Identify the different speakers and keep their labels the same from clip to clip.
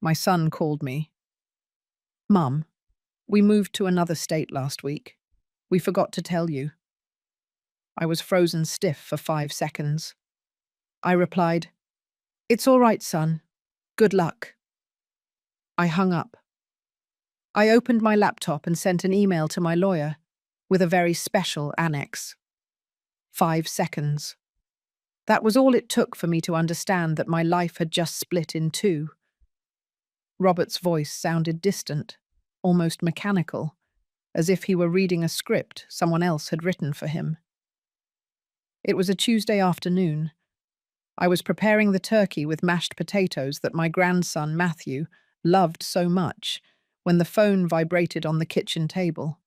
Speaker 1: My son called me. "Mum, we moved to another state last week. We forgot to tell you." I was frozen stiff for 5 seconds. I replied, "It's all right, son. Good luck." I hung up. I opened my laptop and sent an email to my lawyer with a very special annex. 5 seconds. That was all it took for me to understand that my life had just split in two. Robert's voice sounded distant, almost mechanical, as if he were reading a script someone else had written for him. It was a Tuesday afternoon. I was preparing the turkey with mashed potatoes that my grandson, Matthew, loved so much when the phone vibrated on the kitchen table.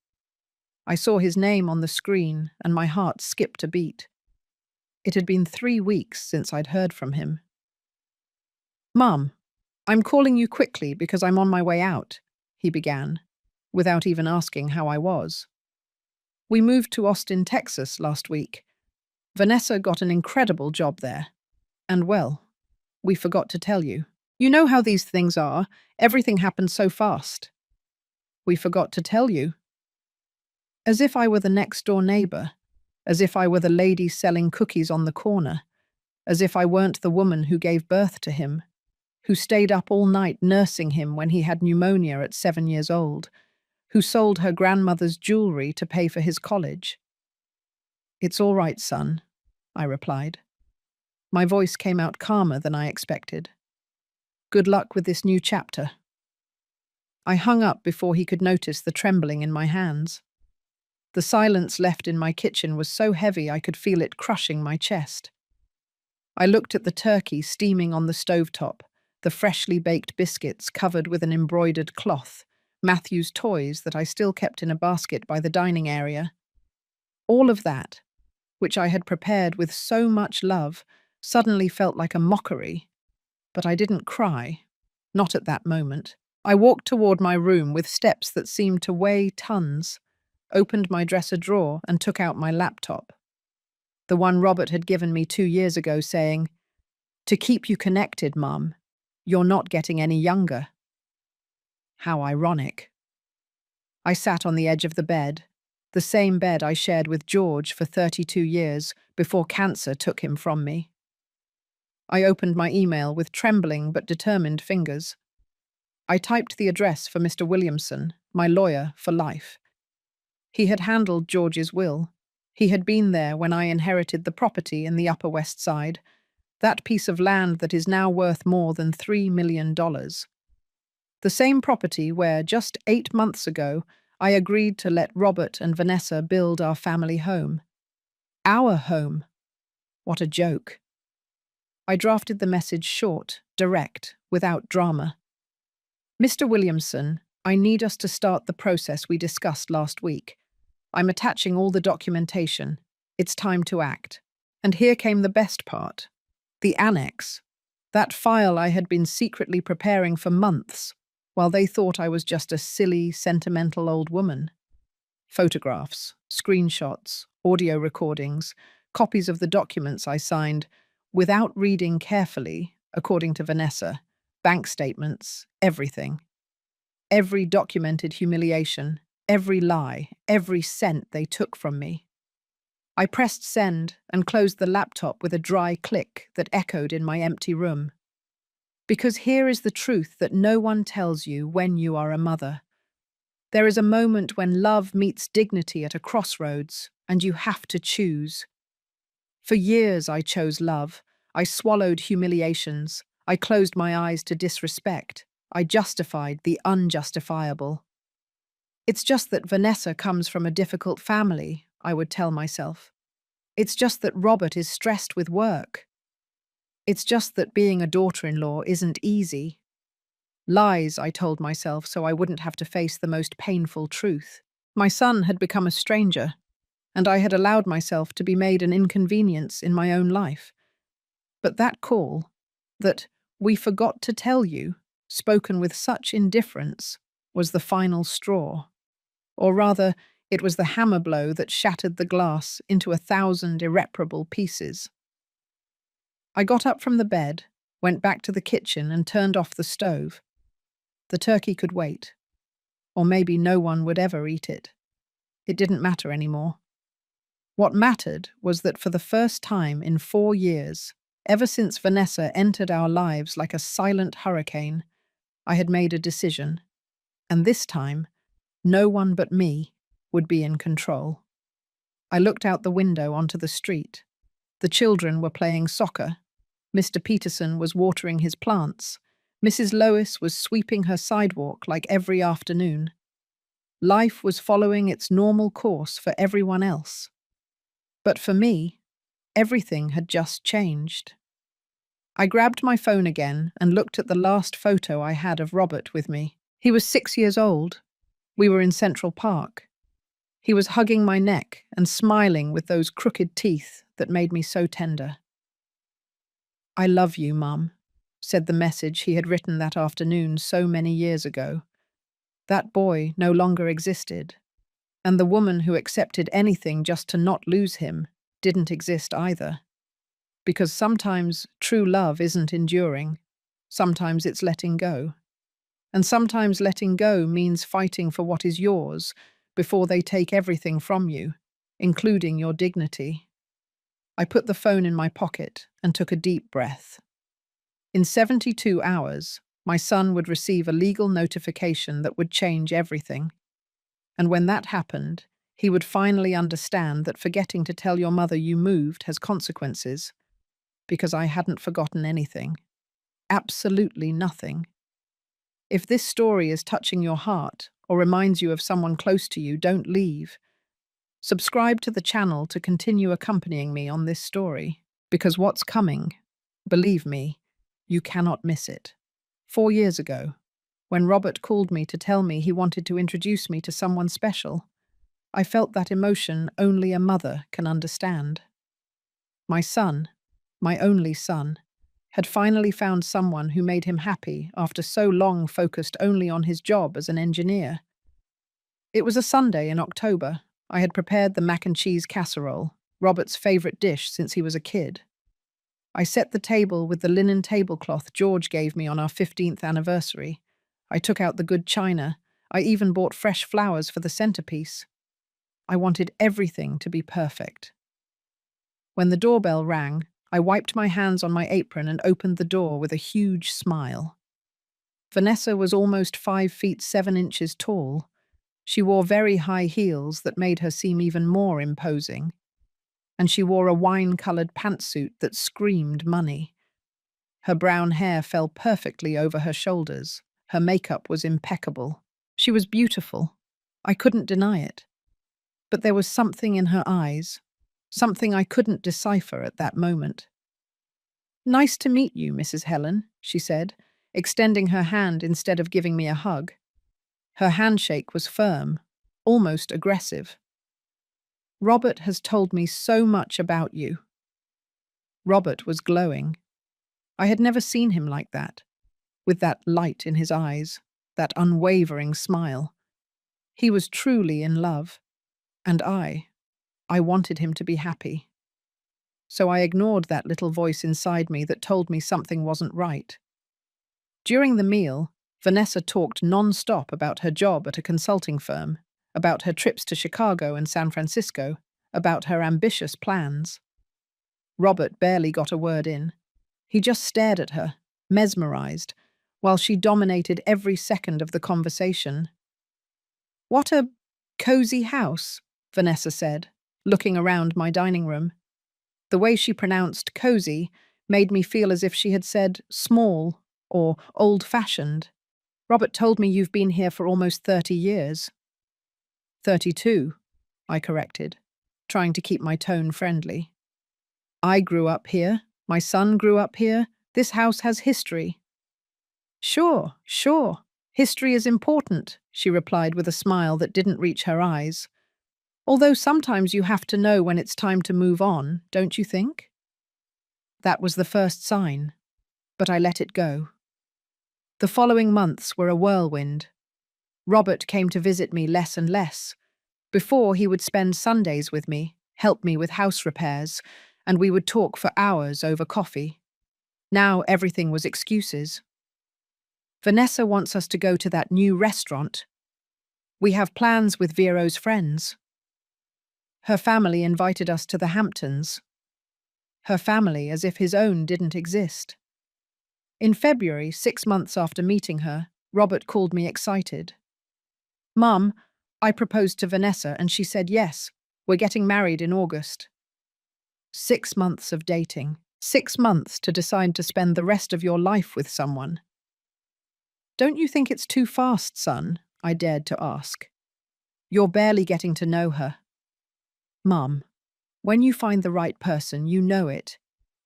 Speaker 1: I saw his name on the screen and my heart skipped a beat. It had been 3 weeks since I'd heard from him. "Mum, I'm calling you quickly because I'm on my way out," he began, without even asking how I was. "We moved to Austin, Texas last week. Vanessa got an incredible job there. And well, we forgot to tell you. You know how these things are. Everything happened so fast. We forgot to tell you." As if I were the next-door neighbor, as if I were the lady selling cookies on the corner, as if I weren't the woman who gave birth to him, who stayed up all night nursing him when he had pneumonia at 7 years old, who sold her grandmother's jewelry to pay for his college. "It's all right, son," I replied. My voice came out calmer than I expected. "Good luck with this new chapter." I hung up before he could notice the trembling in my hands. The silence left in my kitchen was so heavy I could feel it crushing my chest. I looked at the turkey steaming on the stovetop, the freshly baked biscuits covered with an embroidered cloth, Matthew's toys that I still kept in a basket by the dining area. All of that, which I had prepared with so much love, suddenly felt like a mockery. But I didn't cry, not at that moment. I walked toward my room with steps that seemed to weigh tons, opened my dresser drawer and took out my laptop. The one Robert had given me 2 years ago, saying, "To keep you connected, Mum. You're not getting any younger." How ironic. I sat on the edge of the bed, the same bed I shared with George for 32 years before cancer took him from me. I opened my email with trembling but determined fingers. I typed the address for Mr. Williamson, my lawyer for life. He had handled George's will. He had been there when I inherited the property in the Upper West Side, that piece of land that is now worth more than $3 million. The same property where, just 8 months ago, I agreed to let Robert and Vanessa build our family home. Our home. What a joke. I drafted the message short, direct, without drama. "Mr. Williamson, I need us to start the process we discussed last week. I'm attaching all the documentation. It's time to act." And here came the best part. The annex. That file I had been secretly preparing for months, while they thought I was just a silly, sentimental old woman. Photographs, screenshots, audio recordings, copies of the documents I signed, without reading carefully, according to Vanessa, bank statements, everything. Every documented humiliation, every lie, every cent they took from me. I pressed send and closed the laptop with a dry click that echoed in my empty room. Because here is the truth that no one tells you when you are a mother. There is a moment when love meets dignity at a crossroads, and you have to choose. For years I chose love. I swallowed humiliations. I closed my eyes to disrespect. I justified the unjustifiable. "It's just that Vanessa comes from a difficult family," I would tell myself. "It's just that Robert is stressed with work. It's just that being a daughter-in-law isn't easy." Lies, I told myself, so I wouldn't have to face the most painful truth. My son had become a stranger, and I had allowed myself to be made an inconvenience in my own life. But that call, that "we forgot to tell you," spoken with such indifference, was the final straw. Or rather, it was the hammer blow that shattered the glass into 1,000 irreparable pieces. I got up from the bed, went back to the kitchen and turned off the stove. The turkey could wait, or maybe no one would ever eat it. It didn't matter anymore. What mattered was that for the first time in 4 years, ever since Vanessa entered our lives like a silent hurricane, I had made a decision, and this time, no one but me would be in control. I looked out the window onto the street. The children were playing soccer. Mr. Peterson was watering his plants. Mrs. Lois was sweeping her sidewalk like every afternoon. Life was following its normal course for everyone else. But for me, everything had just changed. I grabbed my phone again and looked at the last photo I had of Robert with me. He was 6 years old. We were in Central Park. He was hugging my neck and smiling with those crooked teeth that made me so tender. "I love you, Mum," said the message he had written that afternoon so many years ago. That boy no longer existed, and the woman who accepted anything just to not lose him didn't exist either. Because sometimes true love isn't enduring, sometimes it's letting go. And sometimes letting go means fighting for what is yours before they take everything from you, including your dignity. I put the phone in my pocket and took a deep breath. In 72 hours, my son would receive a legal notification that would change everything. And when that happened, he would finally understand that forgetting to tell your mother you moved has consequences, because I hadn't forgotten anything. Absolutely nothing. If this story is touching your heart or reminds you of someone close to you, don't leave. Subscribe to the channel to continue accompanying me on this story, because what's coming, believe me, you cannot miss it. 4 years ago, when Robert called me to tell me he wanted to introduce me to someone special, I felt that emotion only a mother can understand. My son, my only son, had finally found someone who made him happy after so long focused only on his job as an engineer. It was a Sunday in October. I had prepared the mac and cheese casserole, Robert's favorite dish since he was a kid. I set the table with the linen tablecloth George gave me on our 15th anniversary. I took out the good china. I even bought fresh flowers for the centerpiece. I wanted everything to be perfect. When the doorbell rang, I wiped my hands on my apron and opened the door with a huge smile. Vanessa was almost 5 feet 7 inches tall. She wore very high heels that made her seem even more imposing. And she wore a wine-colored pantsuit that screamed money. Her brown hair fell perfectly over her shoulders. Her makeup was impeccable. She was beautiful. I couldn't deny it. But there was something in her eyes, something I couldn't decipher at that moment. "Nice to meet you, Mrs. Helen," she said, extending her hand instead of giving me a hug. Her handshake was firm, almost aggressive. "Robert has told me so much about you." Robert was glowing. I had never seen him like that, with that light in his eyes, that unwavering smile. He was truly in love, and I wanted him to be happy. So I ignored that little voice inside me that told me something wasn't right. During the meal, Vanessa talked non-stop about her job at a consulting firm, about her trips to Chicago and San Francisco, about her ambitious plans. Robert barely got a word in. He just stared at her, mesmerized, while she dominated every second of the conversation. "What a cozy house," Vanessa said, looking around my dining room. The way she pronounced cozy made me feel as if she had said small or old-fashioned. "Robert told me you've been here for almost 30 years. 32, I corrected, trying to keep my tone friendly. "I grew up here. My son grew up here. This house has history." Sure. History is important," she replied with a smile that didn't reach her eyes. "Although sometimes you have to know when it's time to move on, don't you think?" That was the first sign, but I let it go. The following months were a whirlwind. Robert came to visit me less and less. Before, he would spend Sundays with me, help me with house repairs, and we would talk for hours over coffee. Now everything was excuses. Vanessa wants us to go to that new restaurant. We have plans with Vero's friends. Her family invited us to the Hamptons. Her family as if his own didn't exist. In February, 6 months after meeting her, Robert called me excited. Mum, I proposed to Vanessa and she said yes. We're getting married in August. 6 months of dating. 6 months to decide to spend the rest of your life with someone. Don't you think it's too fast, son? I dared to ask. You're barely getting to know her. Mum, when you find the right person, you know it.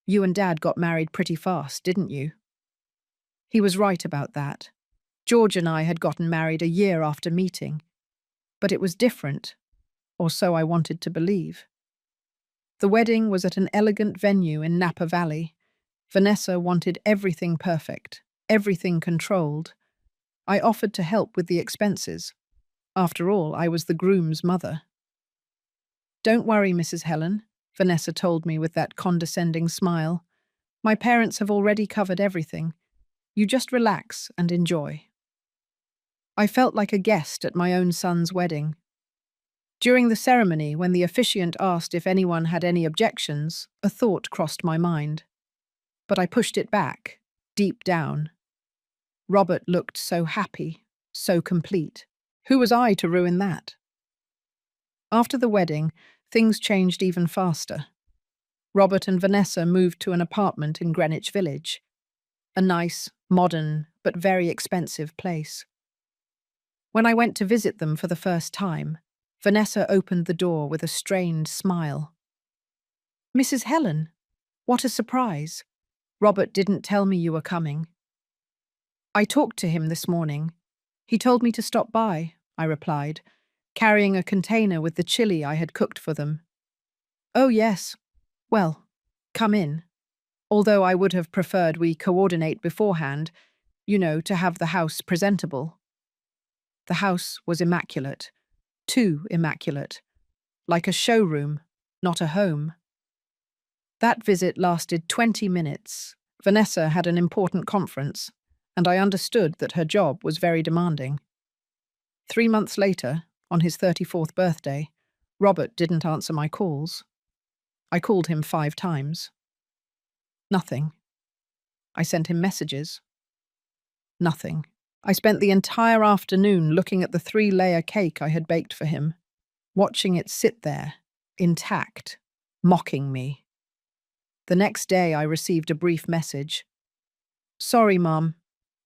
Speaker 1: You and Dad got married pretty fast, didn't you? He was right about that. George and I had gotten married a year after meeting. But it was different, or so I wanted to believe. The wedding was at an elegant venue in Napa Valley. Vanessa wanted everything perfect, everything controlled. I offered to help with the expenses. After all, I was the groom's mother. Don't worry, Mrs. Helen, Vanessa told me with that condescending smile. My parents have already covered everything. You just relax and enjoy. I felt like a guest at my own son's wedding. During the ceremony, when the officiant asked if anyone had any objections, a thought crossed my mind. But I pushed it back, deep down. Robert looked so happy, so complete. Who was I to ruin that? After the wedding, things changed even faster. Robert and Vanessa moved to an apartment in Greenwich Village. A nice, modern, but very expensive place. When I went to visit them for the first time, Vanessa opened the door with a strained smile. Mrs. Helen, what a surprise. Robert didn't tell me you were coming. I talked to him this morning. He told me to stop by, I replied, carrying a container with the chili I had cooked for them. Oh, yes. Well, come in. Although I would have preferred we coordinate beforehand, to have the house presentable. The house was immaculate. Too immaculate. Like a showroom, not a home. That visit lasted 20 minutes. Vanessa had an important conference, and I understood that her job was very demanding. 3 months later, on his 34th birthday, Robert didn't answer my calls. I called him 5 times. Nothing. I sent him messages. Nothing. I spent the entire afternoon looking at the 3-layer cake I had baked for him, watching it sit there, intact, mocking me. The next day I received a brief message. Sorry, Mum.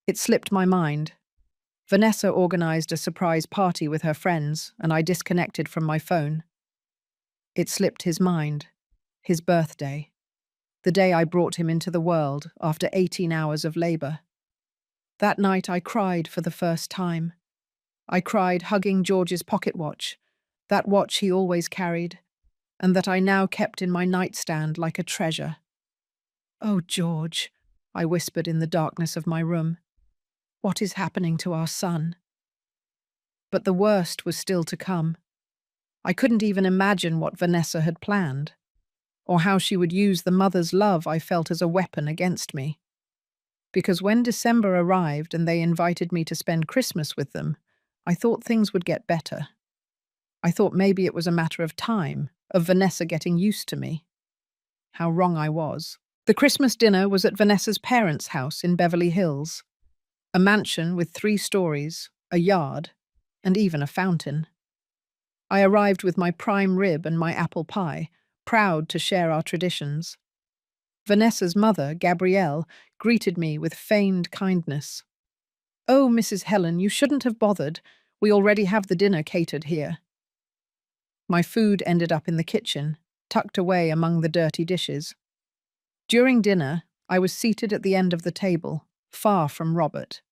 Speaker 1: It slipped my mind. Vanessa organized a surprise party with her friends, and I disconnected from my phone. It slipped his mind. His birthday. The day I brought him into the world after 18 hours of labor. That night I cried for the first time. I cried hugging George's pocket watch, that watch he always carried, and that I now kept in my nightstand like a treasure. Oh, George, I whispered in the darkness of my room. What is happening to our son? But the worst was still to come. I couldn't even imagine what Vanessa had planned, or how she would use the mother's love I felt as a weapon against me. Because when December arrived and they invited me to spend Christmas with them, I thought things would get better. I thought maybe it was a matter of time, of Vanessa getting used to me. How wrong I was. The Christmas dinner was at Vanessa's parents' house in Beverly Hills, a mansion with 3 stories, a yard, and even a fountain. I arrived with my prime rib and my apple pie, proud to share our traditions. Vanessa's mother, Gabrielle, greeted me with feigned kindness. Oh, Mrs. Helen, you shouldn't have bothered. We already have the dinner catered here. My food ended up in the kitchen, tucked away among the dirty dishes. During dinner, I was seated at the end of the table, far from Robert.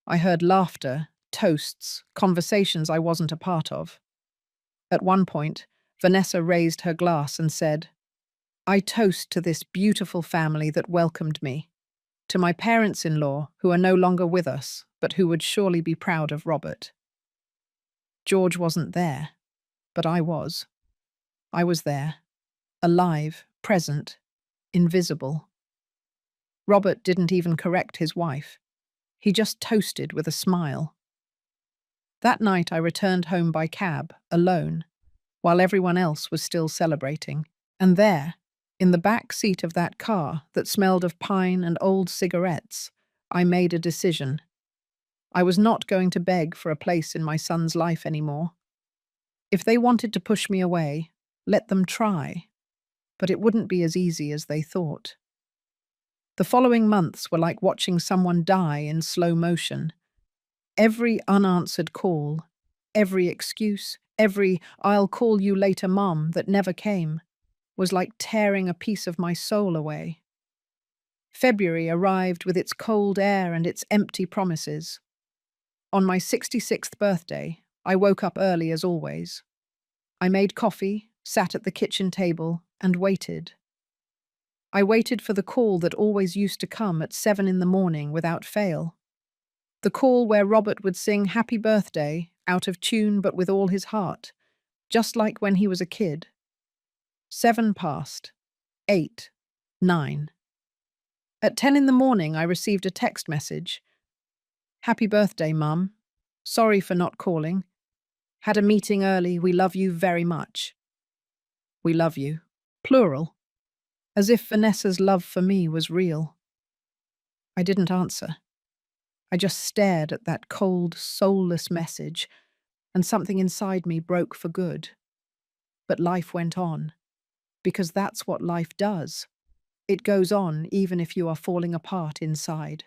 Speaker 1: I heard laughter, toasts, conversations I wasn't a part of. At one point, Vanessa raised her glass and said, I toast to this beautiful family that welcomed me, to my parents-in-law who are no longer with us, but who would surely be proud of Robert. George wasn't there, but I was. I was there, alive, present, invisible. Robert didn't even correct his wife. He just toasted with a smile. That night I returned home by cab, alone, while everyone else was still celebrating. And there, in the back seat of that car that smelled of pine and old cigarettes, I made a decision. I was not going to beg for a place in my son's life anymore. If they wanted to push me away, let them try, but it wouldn't be as easy as they thought. The following months were like watching someone die in slow motion. Every unanswered call, every excuse, every "I'll call you later, Mom" that never came, was like tearing a piece of my soul away. February arrived with its cold air and its empty promises. On my 66th birthday, I woke up early as always. I made coffee, sat at the kitchen table, and waited. I waited for the call that always used to come at 7 in the morning without fail. The call where Robert would sing "Happy Birthday" out of tune but with all his heart, just like when he was a kid. 7 passed. 8. 9. At 10 in the morning, I received a text message. "Happy birthday, Mum. Sorry for not calling. Had a meeting early. We love you very much." We love you. Plural. As if Vanessa's love for me was real. I didn't answer. I just stared at that cold, soulless message, and something inside me broke for good. But life went on, because that's what life does. It goes on even if you are falling apart inside.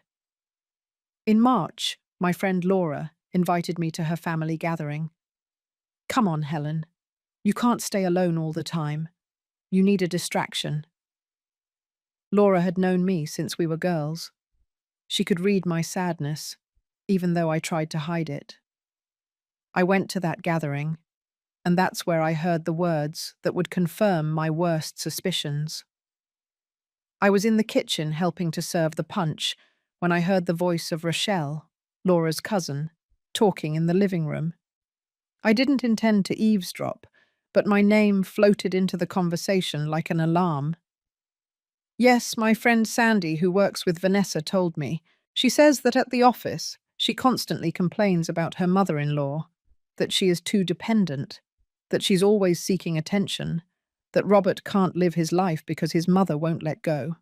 Speaker 1: In March, my friend Laura invited me to her family gathering. "Come on, Helen. You can't stay alone all the time. You need a distraction." Laura had known me since we were girls. She could read my sadness, even though I tried to hide it. I went to that gathering, and that's where I heard the words that would confirm my worst suspicions. I was in the kitchen helping to serve the punch when I heard the voice of Rochelle, Laura's cousin, talking in the living room. I didn't intend to eavesdrop, but my name floated into the conversation like an alarm. "Yes, my friend Sandy, who works with Vanessa, told me. She says that at the office, she constantly complains about her mother-in-law, that she is too dependent, that she's always seeking attention, that Robert can't live his life because his mother won't let go."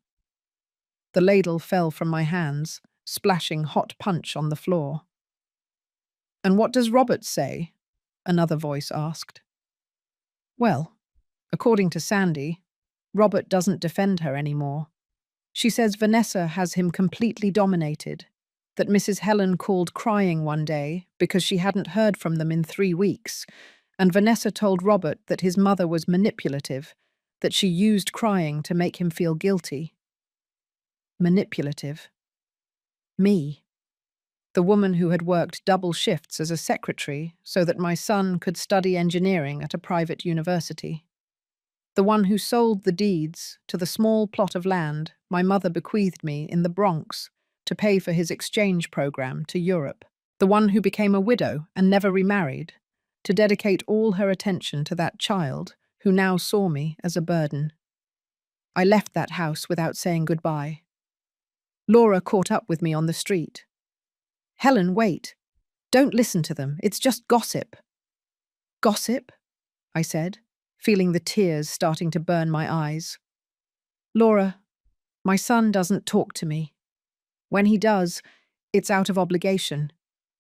Speaker 1: The ladle fell from my hands, splashing hot punch on the floor. "And what does Robert say?" another voice asked. "Well, according to Sandy, Robert doesn't defend her anymore. She says Vanessa has him completely dominated, that Mrs. Helen called crying one day because she hadn't heard from them in 3 weeks, and Vanessa told Robert that his mother was manipulative, that she used crying to make him feel guilty." Manipulative. Me. The woman who had worked double shifts as a secretary so that my son could study engineering at a private university. The one who sold the deeds to the small plot of land my mother bequeathed me in the Bronx to pay for his exchange program to Europe. The one who became a widow and never remarried, to dedicate all her attention to that child who now saw me as a burden. I left that house without saying goodbye. Laura caught up with me on the street. "Helen, wait. Don't listen to them. It's just gossip." "Gossip?" I said, feeling the tears starting to burn my eyes. "Laura, my son doesn't talk to me. When he does, it's out of obligation.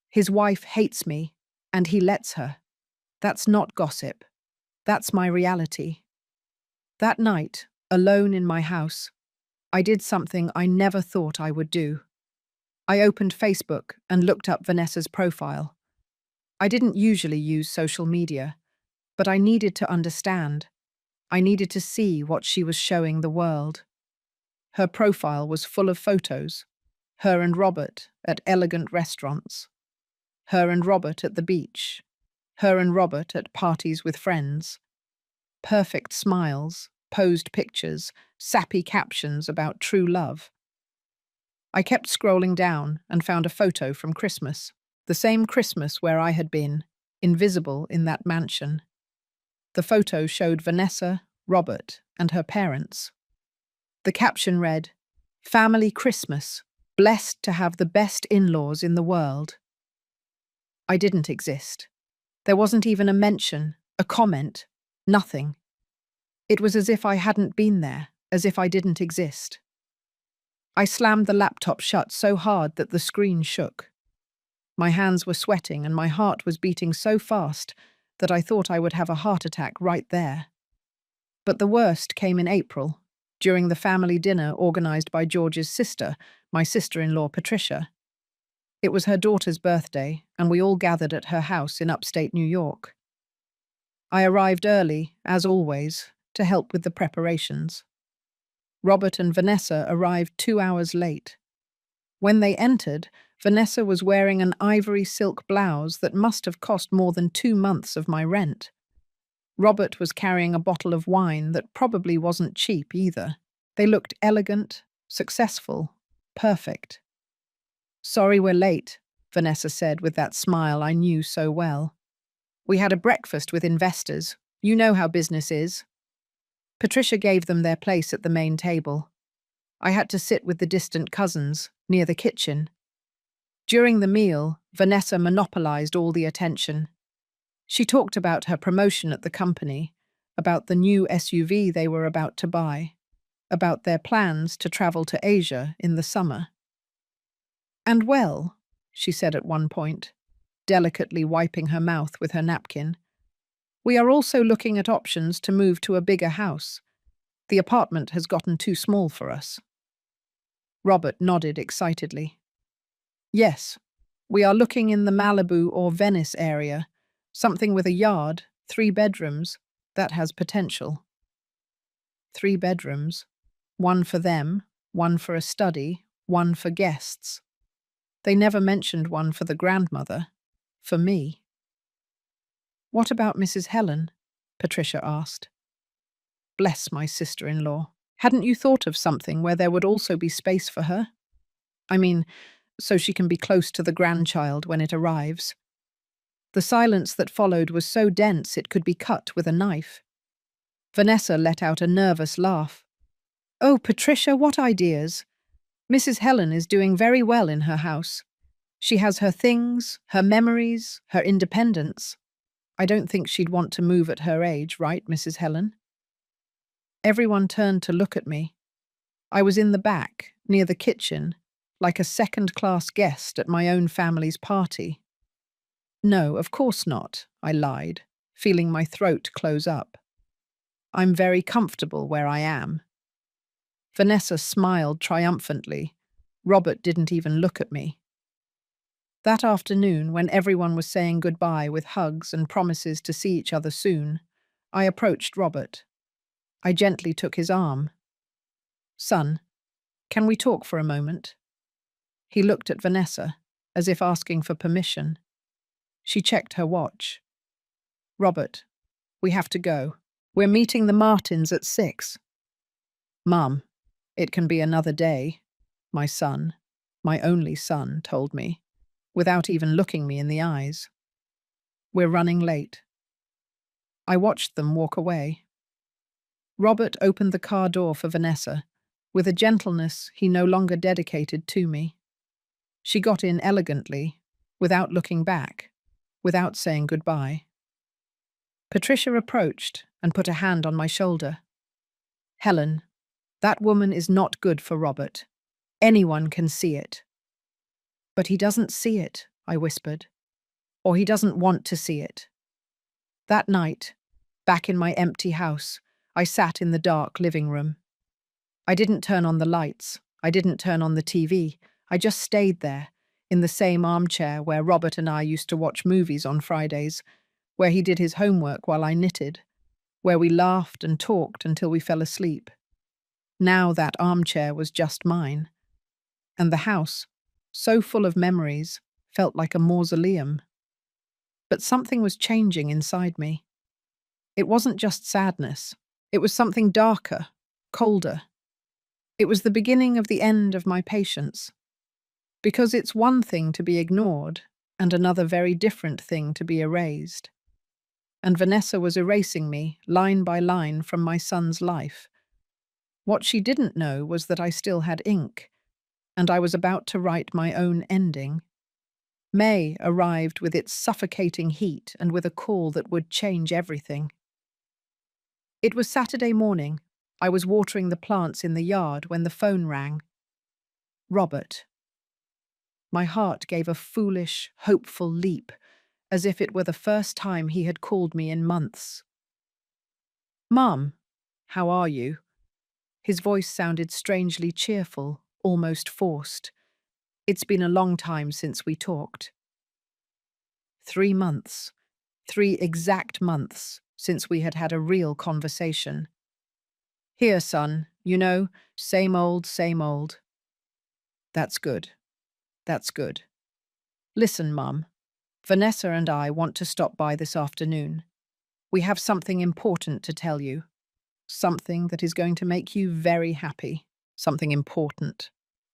Speaker 1: His wife hates me, and he lets her. That's not gossip. That's my reality." That night, alone in my house, I did something I never thought I would do. I opened Facebook and looked up Vanessa's profile. I didn't usually use social media, but I needed to understand. I needed to see what she was showing the world. Her profile was full of photos. Her and Robert at elegant restaurants. Her and Robert at the beach. Her and Robert at parties with friends. Perfect smiles, posed pictures, sappy captions about true love. I kept scrolling down and found a photo from Christmas. The same Christmas where I had been, invisible in that mansion. The photo showed Vanessa, Robert, and her parents. The caption read, "Family Christmas. Blessed to have the best in-laws in the world. I didn't exist. There wasn't even a mention, a comment, nothing. It was as if I hadn't been there, as if I didn't exist. I slammed the laptop shut so hard that the screen shook. My hands were sweating and my heart was beating so fast that I thought I would have a heart attack right there. But the worst came in April, during the family dinner organised by George's sister, my sister-in-law Patricia. It was her daughter's birthday, and we all gathered at her house in upstate New York. I arrived early, as always, to help with the preparations. Robert and Vanessa arrived 2 hours late. When they entered, Vanessa was wearing an ivory silk blouse that must have cost more than 2 months of my rent. Robert was carrying a bottle of wine that probably wasn't cheap either. They looked elegant, successful, perfect. "Sorry we're late," Vanessa said with that smile I knew so well. "We had a breakfast with investors. You know how business is." Patricia gave them their place at the main table. I had to sit with the distant cousins, near the kitchen. During the meal, Vanessa monopolized all the attention. She talked about her promotion at the company, about the new SUV they were about to buy, about their plans to travel to Asia in the summer. "And well," she said at one point, delicately wiping her mouth with her napkin, "we are also looking at options to move to a bigger house. The apartment has gotten too small for us." Robert nodded excitedly. "Yes, we are looking in the Malibu or Venice area, something with a yard, 3 bedrooms, that has potential." 3 bedrooms, one for them, one for a study, one for guests. They never mentioned one for the grandmother, for me. "What about Mrs. Helen?" Patricia asked. Bless my sister-in-law. Hadn't you thought of something where there would also be space for her? I mean, so she can be close to the grandchild when it arrives. The silence that followed was so dense it could be cut with a knife. Vanessa let out a nervous laugh. "Oh, Patricia, what ideas! Mrs. Helen is doing very well in her house. She has her things, her memories, her independence. I don't think she'd want to move at her age, right, Mrs. Helen?" Everyone turned to look at me. I was in the back, near the kitchen, like a second-class guest at my own family's party. "No, of course not," I lied, feeling my throat close up. "I'm very comfortable where I am." Vanessa smiled triumphantly. Robert didn't even look at me. That afternoon, when everyone was saying goodbye with hugs and promises to see each other soon, I approached Robert. I gently took his arm. "Son, can we talk for a moment?" He looked at Vanessa, as if asking for permission. She checked her watch. "Robert, we have to go. We're meeting the Martins at 6. "Mum, it can be another day," my son, my only son, told me, without even looking me in the eyes. "We're running late." I watched them walk away. Robert opened the car door for Vanessa, with a gentleness he no longer dedicated to me. She got in elegantly, without looking back, without saying goodbye. Patricia approached and put a hand on my shoulder. "Helen, that woman is not good for Robert. Anyone can see it." "But he doesn't see it," I whispered. "Or he doesn't want to see it." That night, back in my empty house, I sat in the dark living room. I didn't turn on the lights. I didn't turn on the TV. I just stayed there, in the same armchair where Robert and I used to watch movies on Fridays, where he did his homework while I knitted, where we laughed and talked until we fell asleep. Now that armchair was just mine. And the house, so full of memories, felt like a mausoleum. But something was changing inside me. It wasn't just sadness. It was something darker, colder. It was the beginning of the end of my patience. Because it's one thing to be ignored, and another very different thing to be erased. And Vanessa was erasing me, line by line, from my son's life. What she didn't know was that I still had ink. and I was about to write my own ending. May arrived with its suffocating heat and with a call that would change everything. It was Saturday morning. I was watering the plants in the yard when the phone rang. Robert. My heart gave a foolish, hopeful leap, as if it were the first time he had called me in months. "Mum, how are you?" His voice sounded strangely cheerful, almost forced. "It's been a long time since we talked." 3 months. 3 exact months since we had had a real conversation. "Here, son, same old, same old." "That's good. That's good. Listen, Mum. Vanessa and I want to stop by this afternoon. We have something important to tell you. Something that is going to make you very happy. Something important.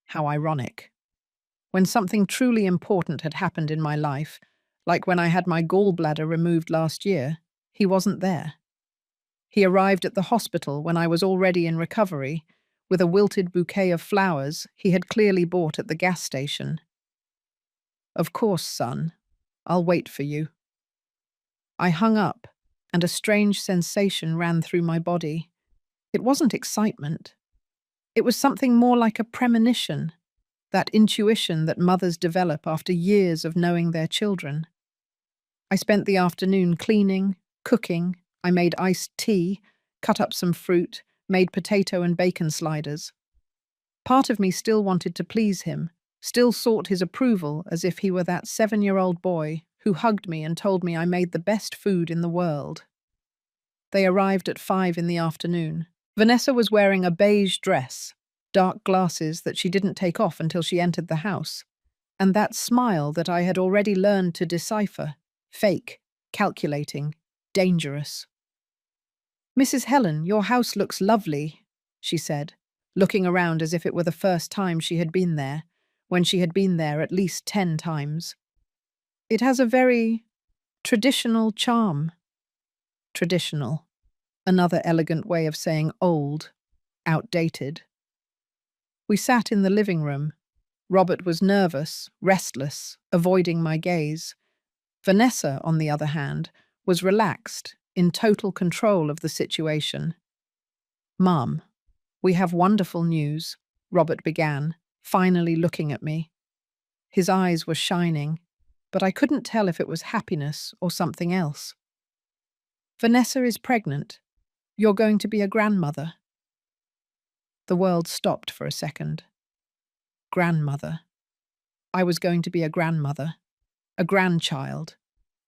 Speaker 1: How ironic. When something truly important had happened in my life, like when I had my gallbladder removed last year, he wasn't there. He arrived at the hospital when I was already in recovery, with a wilted bouquet of flowers he had clearly bought at the gas station. "Of course, son. I'll wait for you." I hung up, and a strange sensation ran through my body. It wasn't excitement. It was something more like a premonition, that intuition that mothers develop after years of knowing their children. I spent the afternoon cleaning, cooking. I made iced tea, cut up some fruit, made potato and bacon sliders. Part of me still wanted to please him, still sought his approval as if he were that 7-year-old boy who hugged me and told me I made the best food in the world. They arrived at 5 in the afternoon. Vanessa was wearing a beige dress, dark glasses that she didn't take off until she entered the house, and that smile that I had already learned to decipher: fake, calculating, dangerous. "Mrs. Helen, your house looks lovely," she said, looking around as if it were the first time she had been there, when she had been there at least 10 times. "It has a very traditional charm." Traditional. Another elegant way of saying old, outdated. We sat in the living room. Robert was nervous, restless, avoiding my gaze. Vanessa, on the other hand, was relaxed, in total control of the situation. "Mum, we have wonderful news," Robert began, finally looking at me. His eyes were shining, but I couldn't tell if it was happiness or something else. "Vanessa is pregnant. You're going to be a grandmother." The world stopped for a second. Grandmother. I was going to be a grandmother, a grandchild,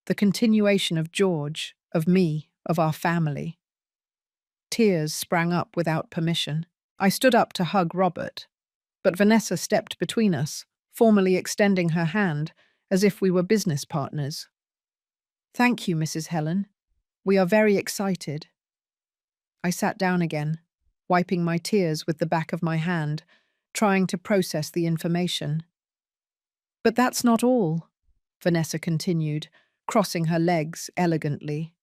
Speaker 1: the continuation of George, of me, of our family. Tears sprang up without permission. I stood up to hug Robert, but Vanessa stepped between us, formally extending her hand as if we were business partners. "Thank you, Mrs. Helen. We are very excited." I sat down again, wiping my tears with the back of my hand, trying to process the information. "But that's not all," Vanessa continued, crossing her legs elegantly.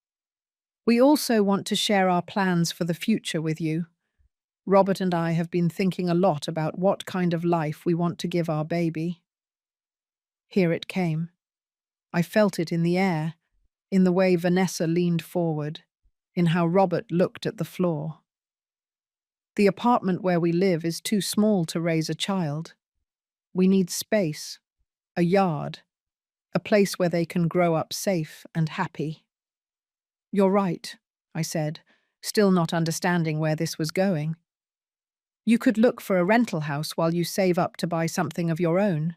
Speaker 1: "We also want to share our plans for the future with you. Robert and I have been thinking a lot about what kind of life we want to give our baby." Here it came. I felt it in the air, in the way Vanessa leaned forward, in how Robert looked at the floor. "The apartment where we live is too small to raise a child. We need space, a yard, a place where they can grow up safe and happy." "You're right," I said, still not understanding where this was going. "You could look for a rental house while you save up to buy something of your own."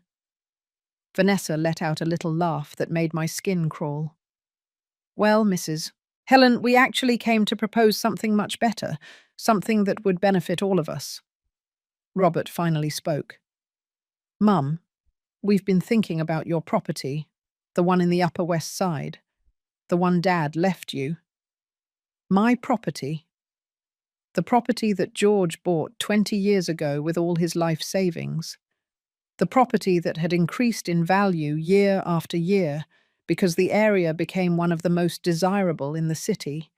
Speaker 1: Vanessa let out a little laugh that made my skin crawl. "Well, Mrs. Helen, we actually came to propose something much better, something that would benefit all of us." Robert finally spoke. "Mum, we've been thinking about your property, the one in the Upper West Side, the one Dad left you." "My property?" "The property that George bought 20 years ago with all his life savings. The property that had increased in value year after year because the area became one of the most desirable in the city.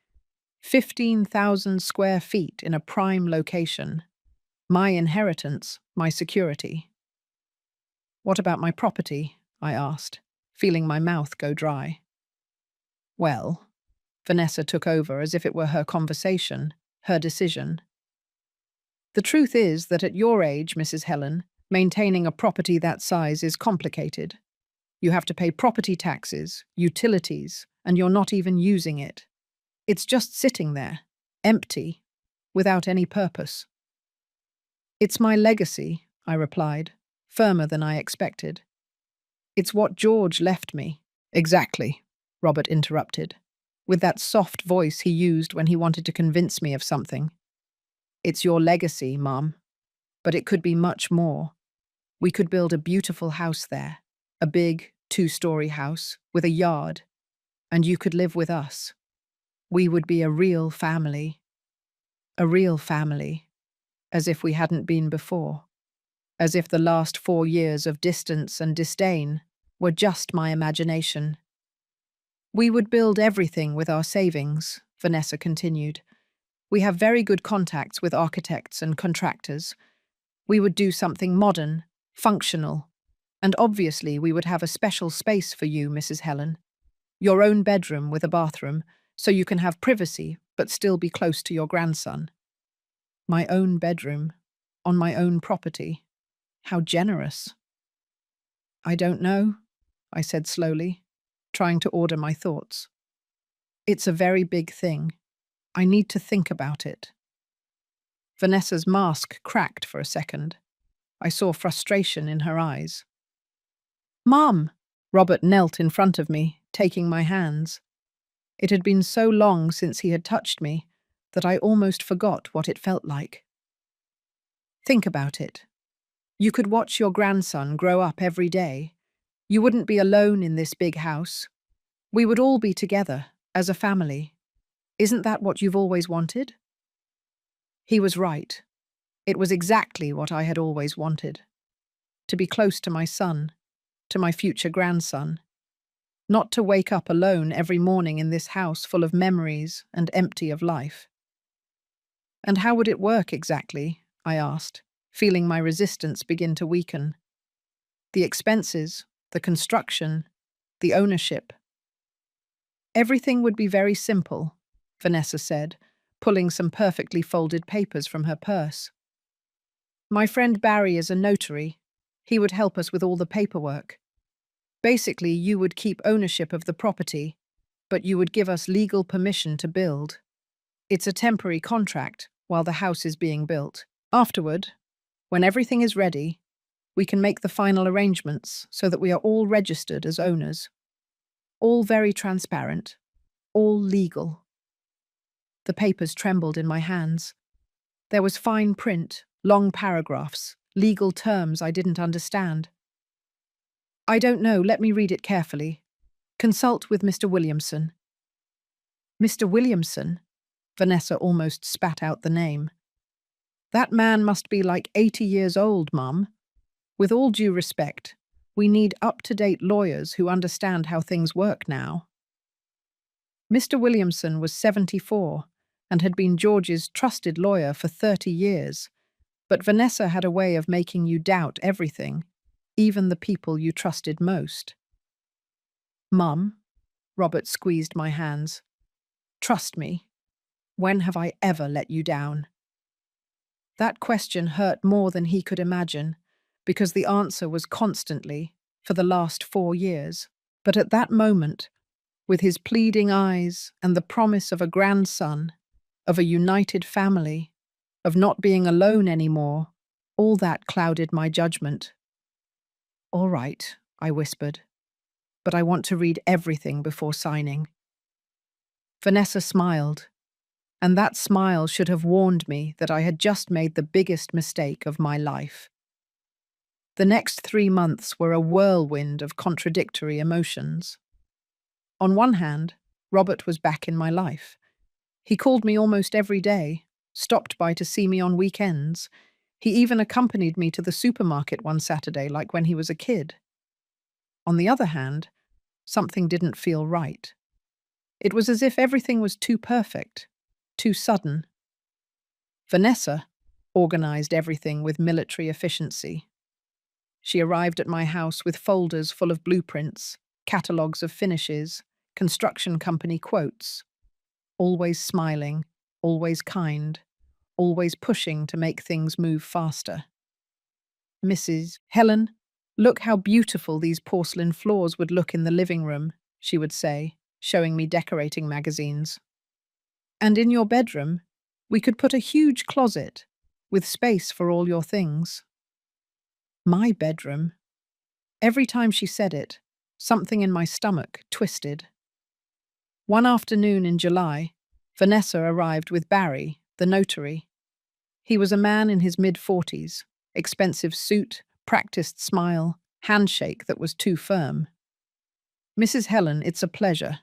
Speaker 1: 15,000 square feet in a prime location. My inheritance, my security." What about my property? I asked, feeling my mouth go dry. Well, Vanessa took over as if it were her conversation, her decision. The truth is that at your age, Mrs. Helen, maintaining a property that size is complicated. You have to pay property taxes, utilities, and you're not even using it. It's just sitting there, empty, without any purpose. It's my legacy, I replied, firmer than I expected. It's what George left me. Exactly, Robert interrupted, with that soft voice he used when he wanted to convince me of something. It's your legacy, Mum, but it could be much more. We could build a beautiful house there, a big, two-story house with a yard, and you could live with us. We would be a real family. A real family, as if we hadn't been before. As if the last 4 years of distance and disdain were just my imagination. We would build everything with our savings, Vanessa continued. We have very good contacts with architects and contractors. We would do something modern, functional, and obviously we would have a special space for you, Mrs. Helen. Your own bedroom with a bathroom, so you can have privacy but still be close to your grandson. My own bedroom, on my own property. How generous. I don't know, I said slowly, trying to order my thoughts. It's a very big thing. I need to think about it. Vanessa's mask cracked for a second. I saw frustration in her eyes. Mom! Robert knelt in front of me, taking my hands. It had been so long since he had touched me that I almost forgot what it felt like. Think about it. You could watch your grandson grow up every day. You wouldn't be alone in this big house. We would all be together, as a family. Isn't that what you've always wanted? He was right. It was exactly what I had always wanted. To be close to my son, to my future grandson. Not to wake up alone every morning in this house full of memories and empty of life. And how would it work exactly? I asked, feeling my resistance begin to weaken. The expenses, the construction, the ownership. Everything would be very simple, Vanessa said, pulling some perfectly folded papers from her purse. My friend Barry is a notary. He would help us with all the paperwork. Basically, you would keep ownership of the property, but you would give us legal permission to build. It's a temporary contract while the house is being built. Afterward, when everything is ready, we can make the final arrangements so that we are all registered as owners. All very transparent, all legal. The papers trembled in my hands. There was fine print, long paragraphs, legal terms I didn't understand. I don't know, let me read it carefully. Consult with Mr. Williamson. Mr. Williamson? Vanessa almost spat out the name. That man must be like 80 years old, Mum. With all due respect, we need up-to-date lawyers who understand how things work now. Mr. Williamson was 74 and had been George's trusted lawyer for 30 years, but Vanessa had a way of making you doubt everything, even the people you trusted most. Mum, Robert squeezed my hands. Trust me. When have I ever let you down? That question hurt more than he could imagine, because the answer was constantly, for the last 4 years. But at that moment, with his pleading eyes and the promise of a grandson, of a united family, of not being alone anymore, all that clouded my judgment. All right, I whispered, but I want to read everything before signing. Vanessa smiled, and that smile should have warned me that I had just made the biggest mistake of my life. The next 3 months were a whirlwind of contradictory emotions. On one hand, Robert was back in my life. He called me almost every day, stopped by to see me on weekends. He even accompanied me to the supermarket one Saturday like when he was a kid. On the other hand, something didn't feel right. It was as if everything was too perfect, too sudden. Vanessa organized everything with military efficiency. She arrived at my house with folders full of blueprints, catalogues of finishes, construction company quotes, always smiling, always kind, always pushing to make things move faster. Mrs. Helen, look how beautiful these porcelain floors would look in the living room, she would say, showing me decorating magazines. And in your bedroom, we could put a huge closet with space for all your things. My bedroom. Every time she said it, something in my stomach twisted. One afternoon in July, Vanessa arrived with Barry, the notary. He was a man in his mid-40s, expensive suit, practiced smile, handshake that was too firm. Mrs. Helen, it's a pleasure.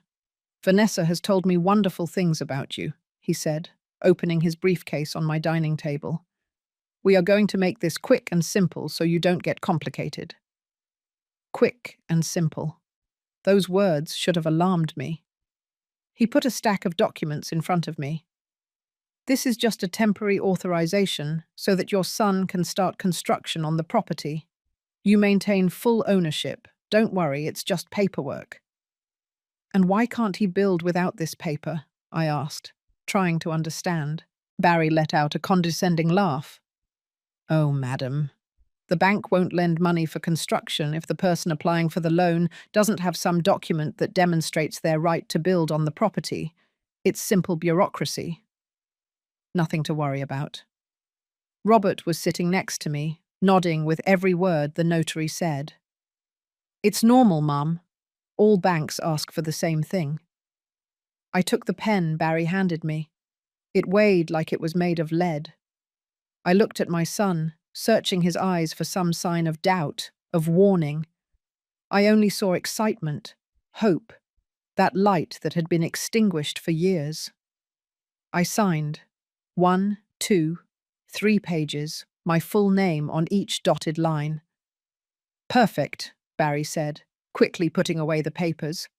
Speaker 1: Vanessa has told me wonderful things about you, he said, opening his briefcase on my dining table. We are going to make this quick and simple so you don't get complicated. Quick and simple. Those words should have alarmed me. He put a stack of documents in front of me. This is just a temporary authorization so that your son can start construction on the property. You maintain full ownership. Don't worry, it's just paperwork. And why can't he build without this paper? I asked, trying to understand. Barry let out a condescending laugh. Oh, madam. The bank won't lend money for construction if the person applying for the loan doesn't have some document that demonstrates their right to build on the property. It's simple bureaucracy. Nothing to worry about. Robert was sitting next to me, nodding with every word the notary said. It's normal, Mum. All banks ask for the same thing. I took the pen Barry handed me. It weighed like it was made of lead. I looked at my son, searching his eyes for some sign of doubt, of warning. I only saw excitement, hope, that light that had been extinguished for years. I signed. 1, 2, 3 pages, my full name on each dotted line. Perfect, Barry said, quickly putting away the papers.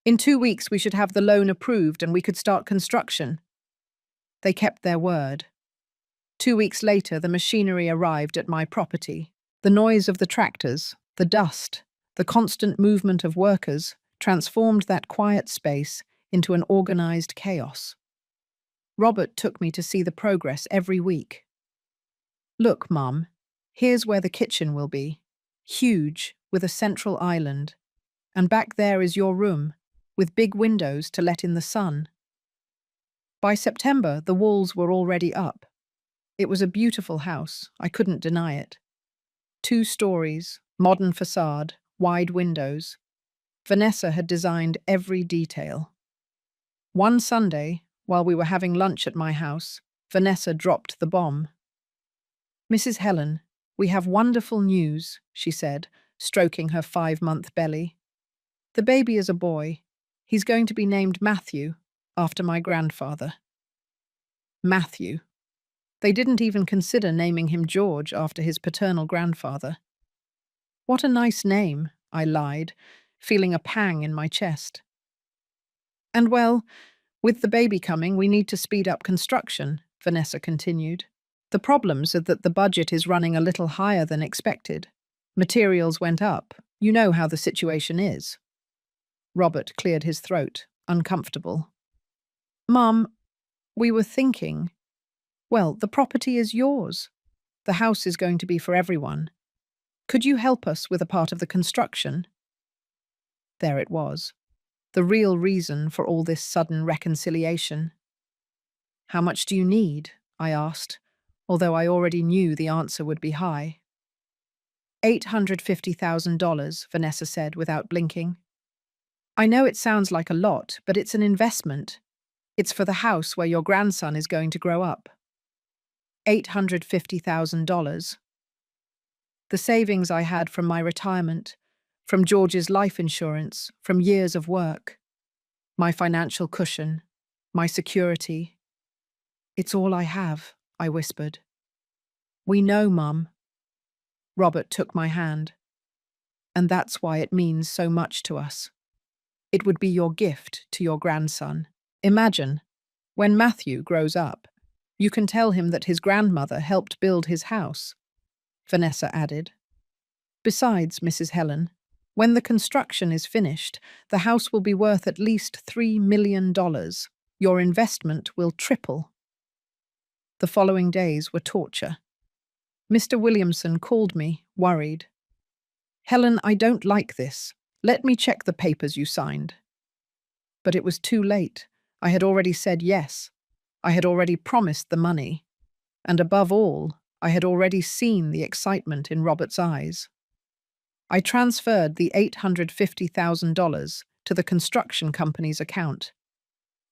Speaker 1: In 2 weeks we should have the loan approved and we could start construction. They kept their word. 2 weeks later, the machinery arrived at my property. The noise of the tractors, the dust, the constant movement of workers transformed that quiet space into an organized chaos. Robert took me to see the progress every week. Look, Mum, here's where the kitchen will be. Huge, with a central island. And back there is your room, with big windows to let in the sun. By September, the walls were already up. It was a beautiful house, I couldn't deny it. 2 stories, modern facade, wide windows. Vanessa had designed every detail. One Sunday, while we were having lunch at my house, Vanessa dropped the bomb. Mrs. Helen, we have wonderful news, she said, stroking her 5-month belly. The baby is a boy. He's going to be named Matthew, after my grandfather. Matthew. They didn't even consider naming him George after his paternal grandfather. What a nice name, I lied, feeling a pang in my chest. And well, with the baby coming, we need to speed up construction, Vanessa continued. The problems are that the budget is running a little higher than expected. Materials went up. You know how the situation is. Robert cleared his throat, uncomfortable. Mum, we were thinking. Well, the property is yours. The house is going to be for everyone. Could you help us with a part of the construction? There it was. The real reason for all this sudden reconciliation. How much do you need? I asked, although I already knew the answer would be high. $850,000, Vanessa said without blinking. I know it sounds like a lot, but it's an investment. It's for the house where your grandson is going to grow up. $850,000. The savings I had from my retirement, from George's life insurance, from years of work. My financial cushion, my security. It's all I have, I whispered. We know, Mum. Robert took my hand. And that's why it means so much to us. It would be your gift to your grandson. Imagine, when Matthew grows up, you can tell him that his grandmother helped build his house, Vanessa added. Besides, Mrs. Helen, when the construction is finished, the house will be worth at least $3 million. Your investment will triple. The following days were torture. Mr. Williamson called me, worried. Helen, I don't like this. Let me check the papers you signed. But it was too late. I had already said yes. I had already promised the money. And above all, I had already seen the excitement in Robert's eyes. I transferred the $850,000 to the construction company's account.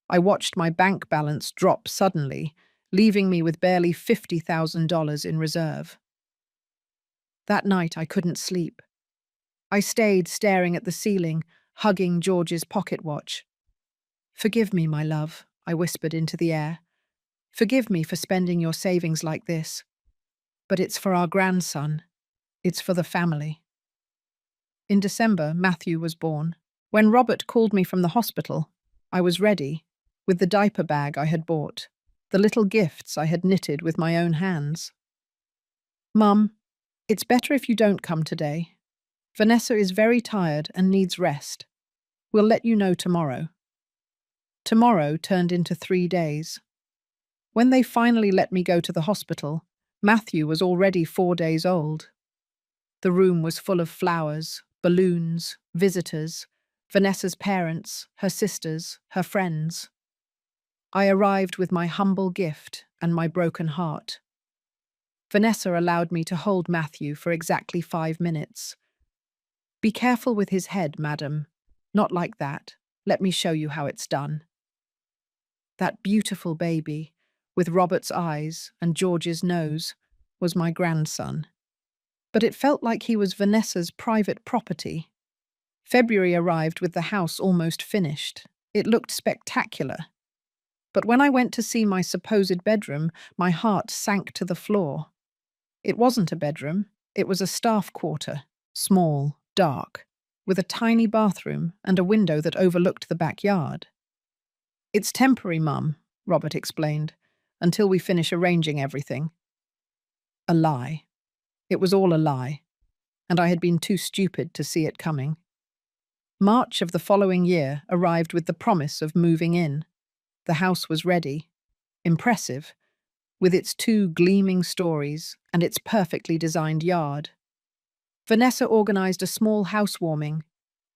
Speaker 1: I watched my bank balance drop suddenly, leaving me with barely $50,000 in reserve. That night I couldn't sleep. I stayed staring at the ceiling, hugging George's pocket watch. Forgive me, my love, I whispered into the air. Forgive me for spending your savings like this. But it's for our grandson. It's for the family. In December, Matthew was born. When Robert called me from the hospital, I was ready, with the diaper bag I had bought, the little gifts I had knitted with my own hands. Mum, it's better if you don't come today. Vanessa is very tired and needs rest. We'll let you know tomorrow. Tomorrow turned into 3 days. When they finally let me go to the hospital, Matthew was already 4 days old. The room was full of flowers, balloons, visitors, Vanessa's parents, her sisters, her friends. I arrived with my humble gift and my broken heart. Vanessa allowed me to hold Matthew for exactly 5 minutes. Be careful with his head, madam. Not like that. Let me show you how it's done. That beautiful baby, with Robert's eyes and George's nose, was my grandson. But it felt like he was Vanessa's private property. February arrived with the house almost finished. It looked spectacular. But when I went to see my supposed bedroom, my heart sank to the floor. It wasn't a bedroom, it was a staff quarter, small, dark, with a tiny bathroom and a window that overlooked the backyard. It's temporary, Mum, Robert explained, until we finish arranging everything. A lie. It was all a lie, and I had been too stupid to see it coming. March of the following year arrived with the promise of moving in. The house was ready, impressive, with its 2 gleaming stories and its perfectly designed yard. Vanessa organized a small housewarming.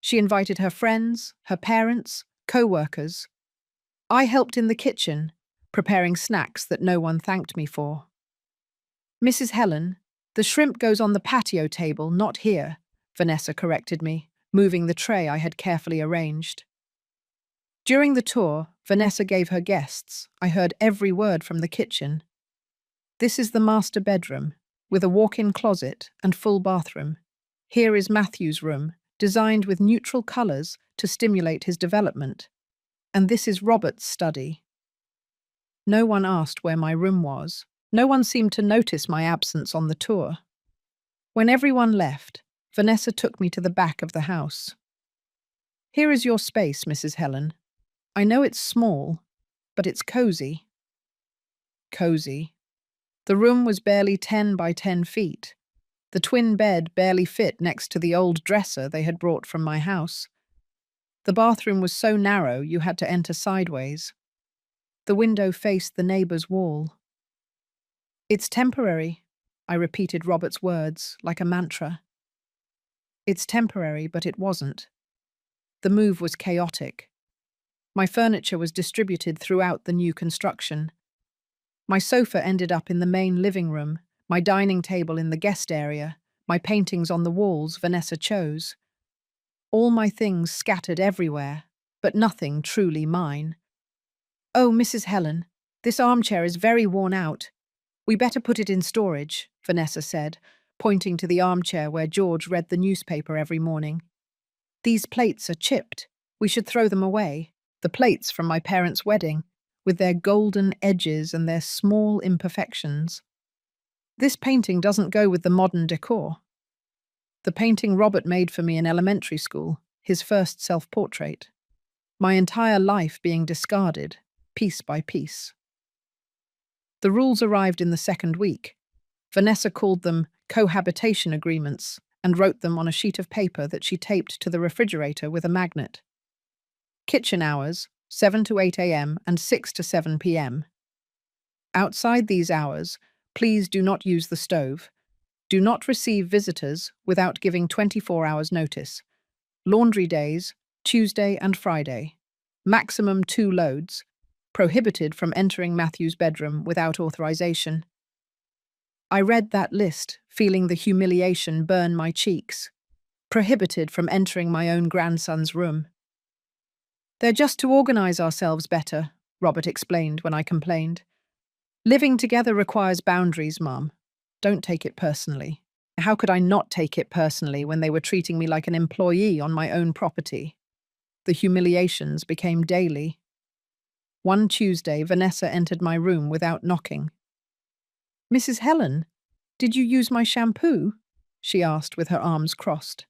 Speaker 1: She invited her friends, her parents, co-workers. I helped in the kitchen, preparing snacks that no one thanked me for. Mrs. Helen, the shrimp goes on the patio table, not here, Vanessa corrected me, moving the tray I had carefully arranged. During the tour, Vanessa gave her guests. I heard every word from the kitchen. This is the master bedroom, with a walk-in closet and full bathroom. Here is Matthew's room, designed with neutral colours to stimulate his development. And this is Robert's study. No one asked where my room was. No one seemed to notice my absence on the tour. When everyone left, Vanessa took me to the back of the house. Here is your space, Mrs. Helen. I know it's small, but it's cozy. Cozy. The room was barely 10 by 10 feet. The twin bed barely fit next to the old dresser they had brought from my house. The bathroom was so narrow you had to enter sideways. The window faced the neighbour's wall. It's temporary, I repeated Robert's words like a mantra. It's temporary, but it wasn't. The move was chaotic. My furniture was distributed throughout the new construction. My sofa ended up in the main living room, my dining table in the guest area, my paintings on the walls Vanessa chose. All my things scattered everywhere, but nothing truly mine. Oh, Mrs. Helen, this armchair is very worn out. We better put it in storage, Vanessa said, pointing to the armchair where George read the newspaper every morning. These plates are chipped. We should throw them away. The plates from my parents' wedding, with their golden edges and their small imperfections. This painting doesn't go with the modern decor. The painting Robert made for me in elementary school, his first self-portrait. My entire life being discarded, piece by piece. The rules arrived in the second week. Vanessa called them cohabitation agreements, and wrote them on a sheet of paper that she taped to the refrigerator with a magnet. Kitchen hours, 7 to 8 a.m. and 6 to 7 p.m. Outside these hours, please do not use the stove. Do not receive visitors without giving 24 hours notice. Laundry days, Tuesday and Friday. Maximum 2 loads. Prohibited from entering Matthew's bedroom without authorization. I read that list, feeling the humiliation burn my cheeks. Prohibited from entering my own grandson's room. They're just to organize ourselves better, Robert explained when I complained. Living together requires boundaries, Mum. Don't take it personally. How could I not take it personally when they were treating me like an employee on my own property? The humiliations became daily. One Tuesday, Vanessa entered my room without knocking. "Mrs. Helen, did you use my shampoo?" she asked with her arms crossed.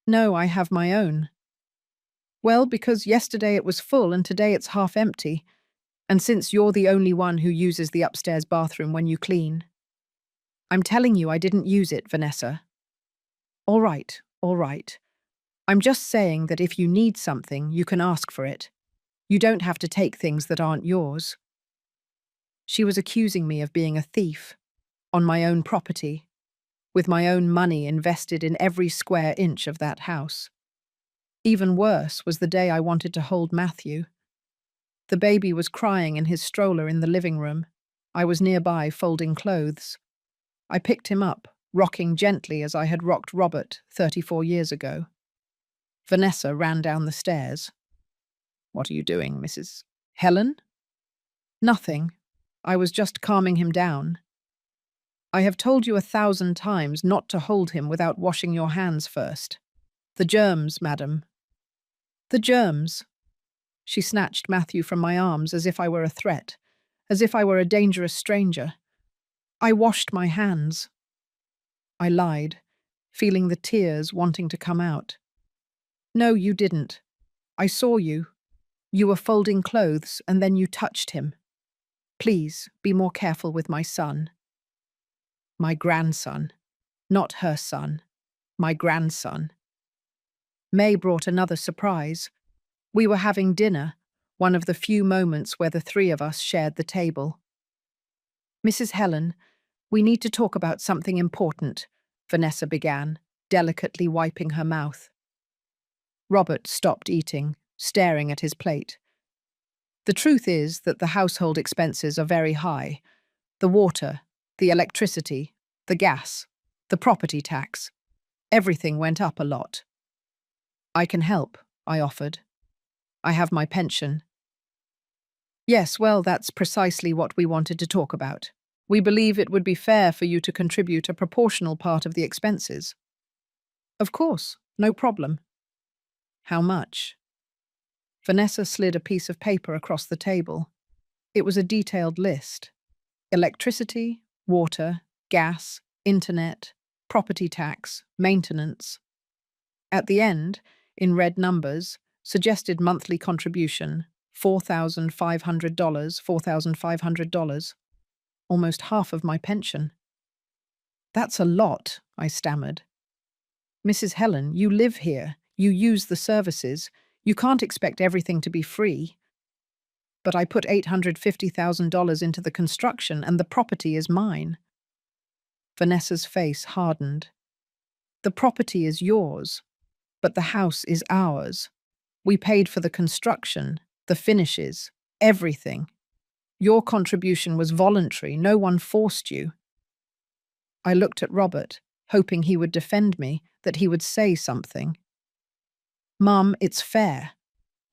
Speaker 1: "No, I have my own." "Well, because yesterday it was full and today it's half empty, and since you're the only one who uses the upstairs bathroom when you clean." "I'm telling you I didn't use it, Vanessa." All right. I'm just saying that if you need something, you can ask for it. You don't have to take things that aren't yours." She was accusing me of being a thief, on my own property, with my own money invested in every square inch of that house. Even worse was the day I wanted to hold Matthew. The baby was crying in his stroller in the living room. I was nearby folding clothes. I picked him up, rocking gently as I had rocked Robert 34 years ago. Vanessa ran down the stairs. "What are you doing, Mrs. Helen?" "Nothing. I was just calming him down. I have told you 1,000 times not to hold him without washing your hands first. The germs, madam." "The germs." She snatched Matthew from my arms as if I were a threat, as if I were a dangerous stranger. "I washed my hands." I lied, feeling the tears wanting to come out. "No, you didn't. I saw you. You were folding clothes and then you touched him. Please, be more careful with my son." My grandson. Not her son. My grandson. May brought another surprise. We were having dinner, one of the few moments where the three of us shared the table. "Mrs. Helen, we need to talk about something important," Vanessa began, delicately wiping her mouth. Robert stopped eating, staring at his plate. "The truth is that the household expenses are very high. The water, the electricity, the gas, the property tax. Everything went up a lot." "I can help," I offered. "I have my pension." "Yes, well, that's precisely what we wanted to talk about. We believe it would be fair for you to contribute a proportional part of the expenses." "Of course, no problem." "How much?" Vanessa slid a piece of paper across the table. It was a detailed list. Electricity, water, gas, internet, property tax, maintenance. At the end, in red numbers, suggested monthly contribution, $4,500, $4,500, almost half of my pension. "That's a lot," I stammered. "Mrs. Helen, you live here, you use the services, you can't expect everything to be free." "But I put $850,000 into the construction and the property is mine." Vanessa's face hardened. "The property is yours, but the house is ours. We paid for the construction, the finishes, everything. Your contribution was voluntary, no one forced you." I looked at Robert, hoping he would defend me, that he would say something. "Mum, it's fair.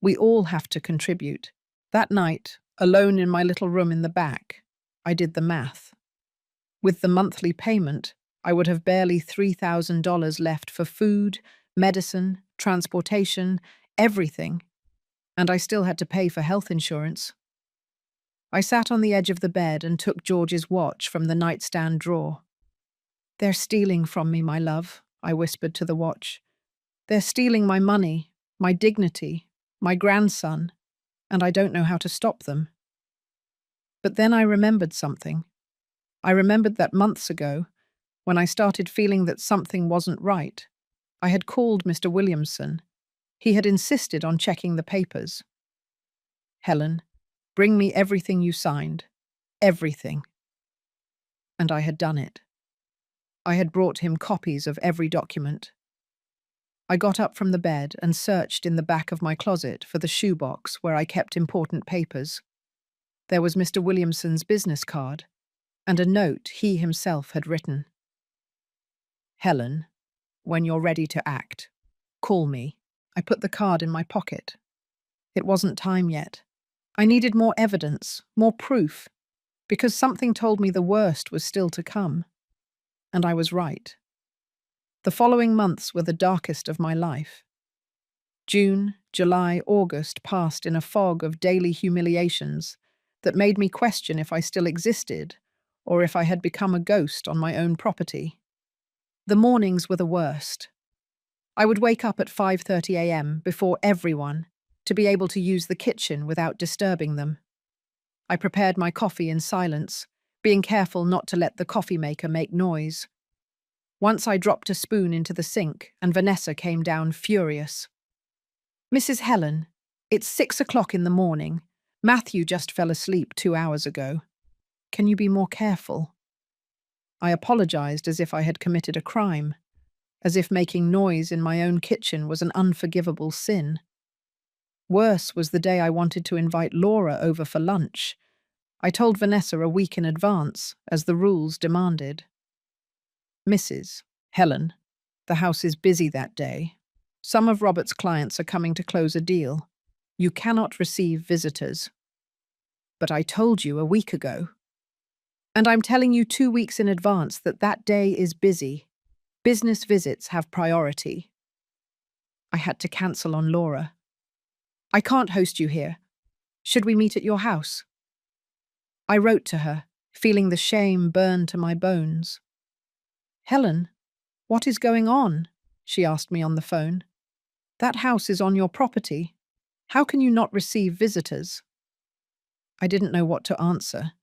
Speaker 1: We all have to contribute." That night, alone in my little room in the back, I did the math. With the monthly payment, I would have barely $3,000 left for food, medicine, transportation, everything, and I still had to pay for health insurance. I sat on the edge of the bed and took George's watch from the nightstand drawer. "They're stealing from me, my love," I whispered to the watch. "They're stealing my money, my dignity, my grandson, and I don't know how to stop them." But then I remembered something. I remembered that months ago, When I started feeling that something wasn't right, I had called Mr. Williamson. He had insisted on checking the papers. Helen, bring me everything you signed. Everything. And I had done it. I had brought him copies of every document. I got up from the bed and searched in the back of my closet for the shoebox where I kept important papers. There was Mr. Williamson's business card and a note he himself had written. Helen, when you're ready to act, call me. I put the card in my pocket. It wasn't time yet. I needed more evidence, more proof, because something told me the worst was still to come. And I was right. The following months were the darkest of my life. June, July, August passed in a fog of daily humiliations that made me question if I still existed or if I had become a ghost on my own property. The mornings were the worst. I would wake up at 5:30 a.m. before everyone to be able to use the kitchen without disturbing them. I prepared my coffee in silence, being careful not to let the coffee maker make noise. Once I dropped a spoon into the sink and Vanessa came down furious. Mrs. Helen, it's 6 o'clock in the morning. Matthew just fell asleep 2 hours ago. Can you be more careful? I apologized as if I had committed a crime, as if making noise in my own kitchen was an unforgivable sin. Worse was the day I wanted to invite Laura over for lunch. I told Vanessa a week in advance, as the rules demanded. Mrs. Helen, the house is busy that day. Some of Robert's clients are coming to close a deal. You cannot receive visitors. But I told you a week ago. And I'm telling you 2 weeks in advance that that day is busy. Business visits have priority. I had to cancel on Laura. I can't host you here. Should we meet at your house? I wrote to her, feeling the shame burn to my bones. Helen, what is going on? She asked me on the phone. That house is on your property. How can you not receive visitors? I didn't know what to answer,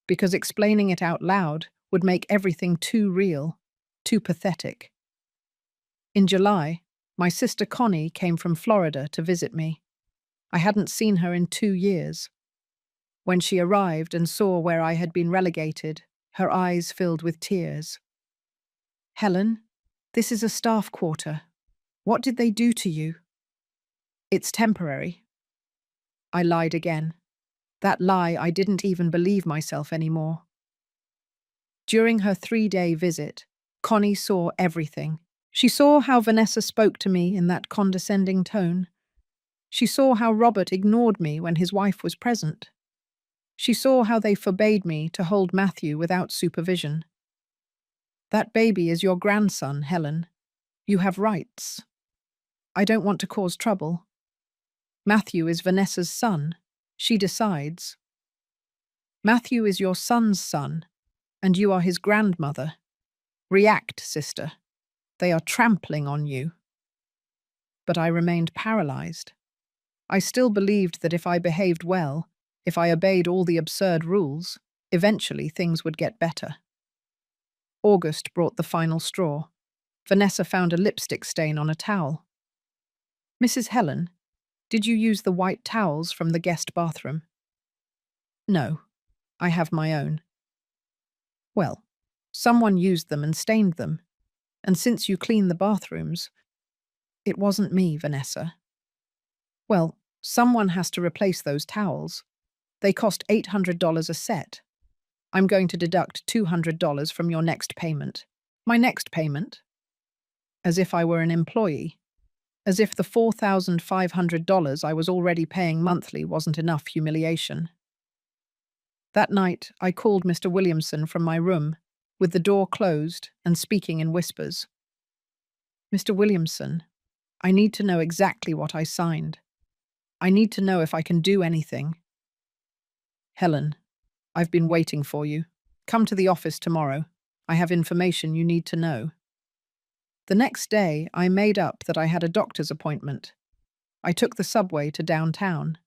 Speaker 1: because explaining it out loud would make everything too real, too pathetic. In July, my sister Connie came from Florida to visit me. I hadn't seen her in 2 years. When she arrived and saw where I had been relegated, her eyes filled with tears. Helen, this is a staff quarter. What did they do to you? It's temporary. I lied again. That lie, I didn't even believe myself anymore. During her 3-day visit, Connie saw everything. She saw how Vanessa spoke to me in that condescending tone. She saw how Robert ignored me when his wife was present. She saw how they forbade me to hold Matthew without supervision. That baby is your grandson, Helen. You have rights. I don't want to cause trouble. Matthew is Vanessa's son. She decides. Matthew is your son's son, and you are his grandmother. React, sister. They are trampling on you. But I remained paralyzed. I still believed that if I behaved well, if I obeyed all the absurd rules, eventually things would get better. August brought the final straw. Vanessa found a lipstick stain on a towel. Mrs. Helen, did you use the white towels from the guest bathroom? No, I have my own. Well, someone used them and stained them, and since you clean the bathrooms, it wasn't me, Vanessa. Well, someone has to replace those towels. They cost $800 a set. I'm going to deduct $200 from your next payment. My next payment? As if I were an employee. As if the $4,500 I was already paying monthly wasn't enough humiliation. That night, I called Mr. Williamson from my room, with the door closed and speaking in whispers. Mr. Williamson, I need to know exactly what I signed. I need to know if I can do anything. Helen, I've been waiting for you. Come to the office tomorrow. I have information you need to know. The next day, I made up that I had a doctor's appointment. I took the subway to downtown.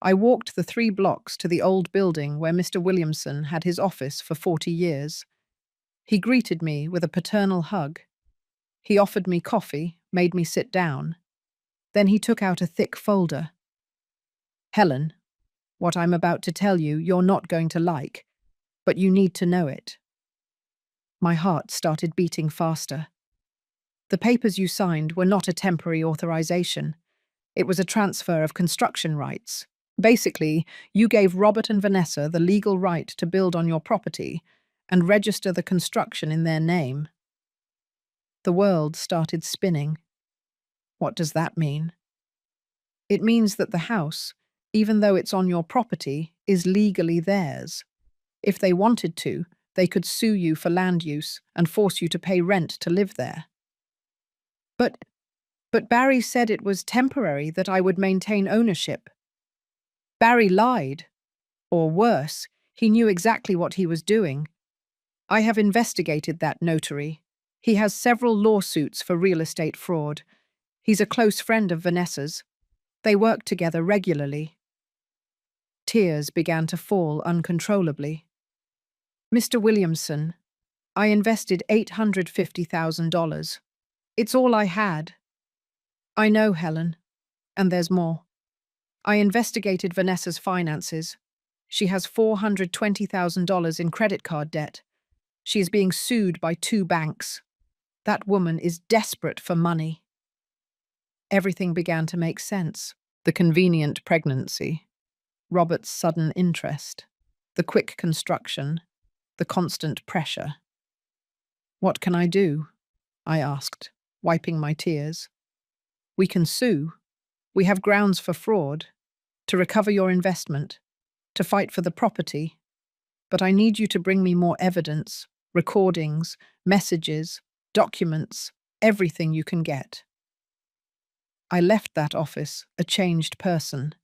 Speaker 1: I walked the 3 blocks to the old building where Mr. Williamson had his office for 40 years. He greeted me with a paternal hug. He offered me coffee, made me sit down. Then he took out a thick folder. Helen, what I'm about to tell you, you're not going to like, but you need to know it. My heart started beating faster. The papers you signed were not a temporary authorization. It was a transfer of construction rights. Basically, you gave Robert and Vanessa the legal right to build on your property and register the construction in their name. The world started spinning. What does that mean? It means that the house, even though it's on your property, is legally theirs. If they wanted to, they could sue you for land use and force you to pay rent to live there. But Barry said it was temporary, that I would maintain ownership. Barry lied. Or worse, he knew exactly what he was doing. I have investigated that notary. He has several lawsuits for real estate fraud. He's a close friend of Vanessa's. They work together regularly. Tears began to fall uncontrollably. Mr. Williamson, I invested $850,000. It's all I had. I know, Helen, and there's more. I investigated Vanessa's finances. She has $420,000 in credit card debt. She is being sued by 2 banks. That woman is desperate for money. Everything began to make sense. The convenient pregnancy, Robert's sudden interest, the quick construction, the constant pressure. What can I do? I asked, wiping my tears. We can sue. We have grounds for fraud, to recover your investment, to fight for the property. But I need you to bring me more evidence, recordings, messages, documents, everything you can get. I left that office a changed person.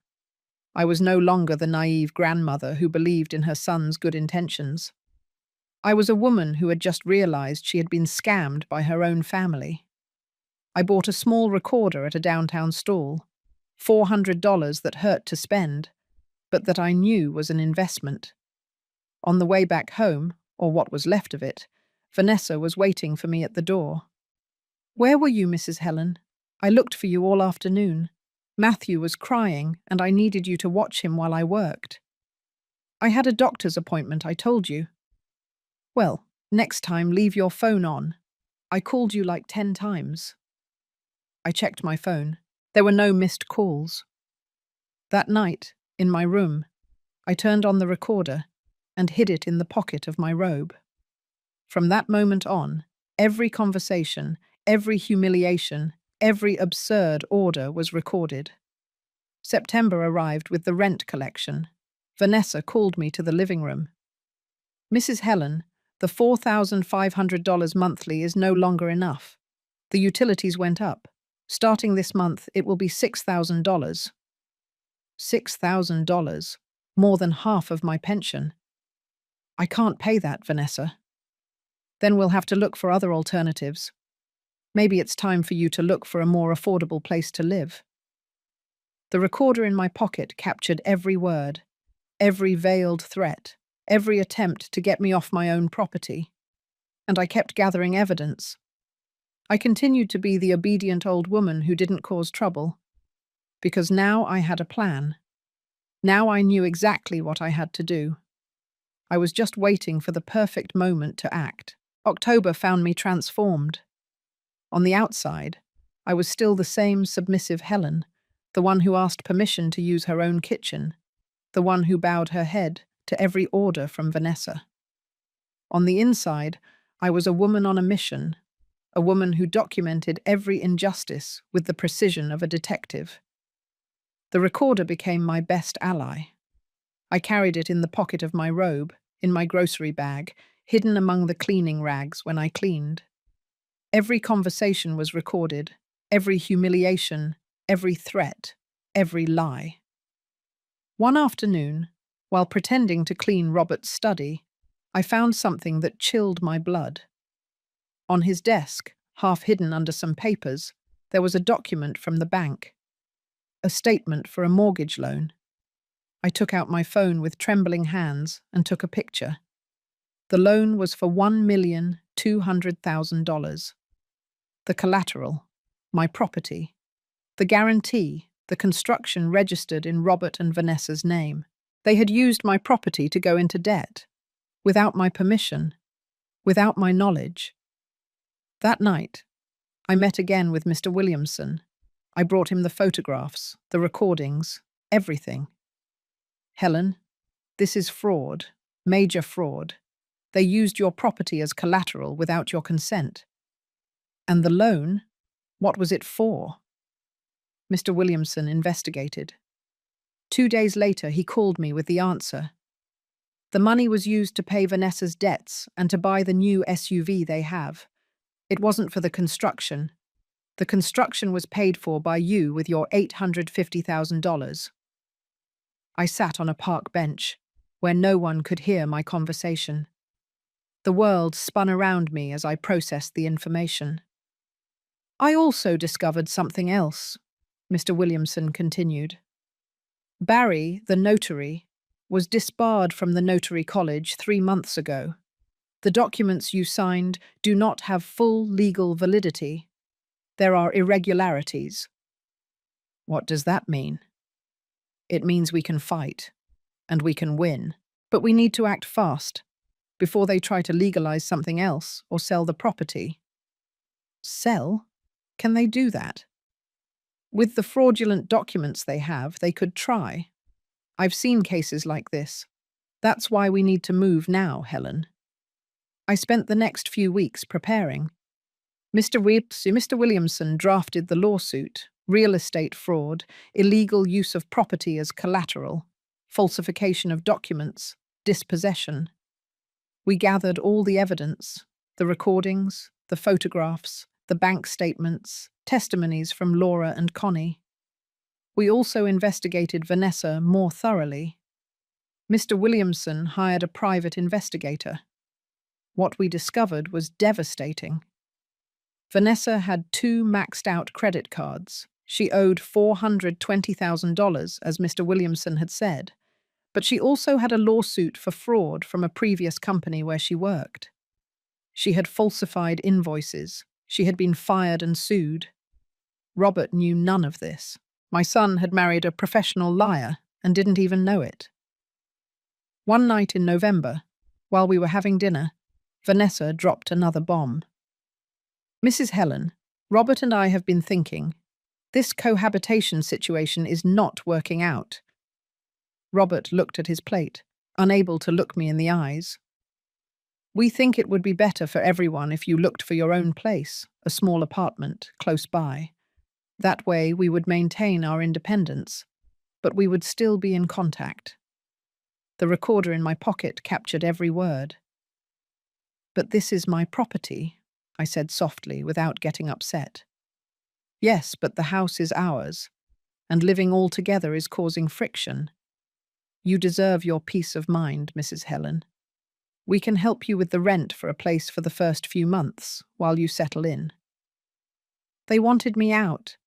Speaker 1: I was no longer the naive grandmother who believed in her son's good intentions. I was a woman who had just realized she had been scammed by her own family. I bought a small recorder at a downtown stall, $400 that hurt to spend, but that I knew was an investment. On the way back home, or what was left of it, Vanessa was waiting for me at the door. Where were you, Mrs. Helen? I looked for you all afternoon. Matthew was crying, and I needed you to watch him while I worked. I had a doctor's appointment, I told you. Well, next time leave your phone on. I called you like 10 times. I checked my phone. There were no missed calls. That night, in my room, I turned on the recorder and hid it in the pocket of my robe. From that moment on, every conversation, every humiliation, every absurd order was recorded. September arrived with the rent collection. Vanessa called me to the living room. Mrs. Helen, the $4,500 monthly is no longer enough. The utilities went up. Starting this month, it will be $6,000. $6,000, more than half of my pension. I can't pay that, Vanessa. Then we'll have to look for other alternatives. Maybe it's time for you to look for a more affordable place to live. The recorder in my pocket captured every word, every veiled threat, every attempt to get me off my own property. And I kept gathering evidence. I continued to be the obedient old woman who didn't cause trouble, because now I had a plan. Now I knew exactly what I had to do. I was just waiting for the perfect moment to act. October found me transformed. On the outside, I was still the same submissive Helen, the one who asked permission to use her own kitchen, the one who bowed her head to every order from Vanessa. On the inside, I was a woman on a mission, a woman who documented every injustice with the precision of a detective. The recorder became my best ally. I carried it in the pocket of my robe, in my grocery bag, hidden among the cleaning rags when I cleaned. Every conversation was recorded, every humiliation, every threat, every lie. One afternoon, while pretending to clean Robert's study, I found something that chilled my blood. On his desk, half hidden under some papers, there was a document from the bank, a statement for a mortgage loan. I took out my phone with trembling hands and took a picture. The loan was for $1,200,000. The collateral, my property. The guarantee, the construction registered in Robert and Vanessa's name. They had used my property to go into debt, without my permission, without my knowledge. That night, I met again with Mr. Williamson. I brought him the photographs, the recordings, everything. Helen, this is fraud, major fraud. They used your property as collateral without your consent. And the loan, what was it for? Mr. Williamson investigated. 2 days later, he called me with the answer. The money was used to pay Vanessa's debts and to buy the new SUV they have. It wasn't for the construction. The construction was paid for by you with your $850,000. I sat on a park bench, where no one could hear my conversation. The world spun around me as I processed the information. I also discovered something else, Mr. Williamson continued. Barry, the notary, was disbarred from the Notary College 3 months ago. The documents you signed do not have full legal validity. There are irregularities. What does that mean? It means we can fight, and we can win, but we need to act fast, before they try to legalize something else or sell the property. Sell? Can they do that? With the fraudulent documents they have, they could try. I've seen cases like this. That's why we need to move now, Helen. I spent the next few weeks preparing. Mr. Williamson drafted the lawsuit, real estate fraud, illegal use of property as collateral, falsification of documents, dispossession. We gathered all the evidence, the recordings, the photographs, the bank statements, testimonies from Laura and Connie. We also investigated Vanessa more thoroughly. Mr. Williamson hired a private investigator. What we discovered was devastating. Vanessa had 2 maxed-out credit cards. She owed $420,000, as Mr. Williamson had said, but she also had a lawsuit for fraud from a previous company where she worked. She had falsified invoices. She had been fired and sued. Robert knew none of this. My son had married a professional liar and didn't even know it. One night in November, while we were having dinner, Vanessa dropped another bomb. Mrs. Helen, Robert and I have been thinking, this cohabitation situation is not working out. Robert looked at his plate, unable to look me in the eyes. We think it would be better for everyone if you looked for your own place, a small apartment, close by. That way we would maintain our independence, but we would still be in contact. The recorder in my pocket captured every word. But this is my property, I said softly without getting upset. Yes, but the house is ours, and living all together is causing friction. You deserve your peace of mind, Mrs. Helen. We can help you with the rent for a place for the first few months, while you settle in. They wanted me out.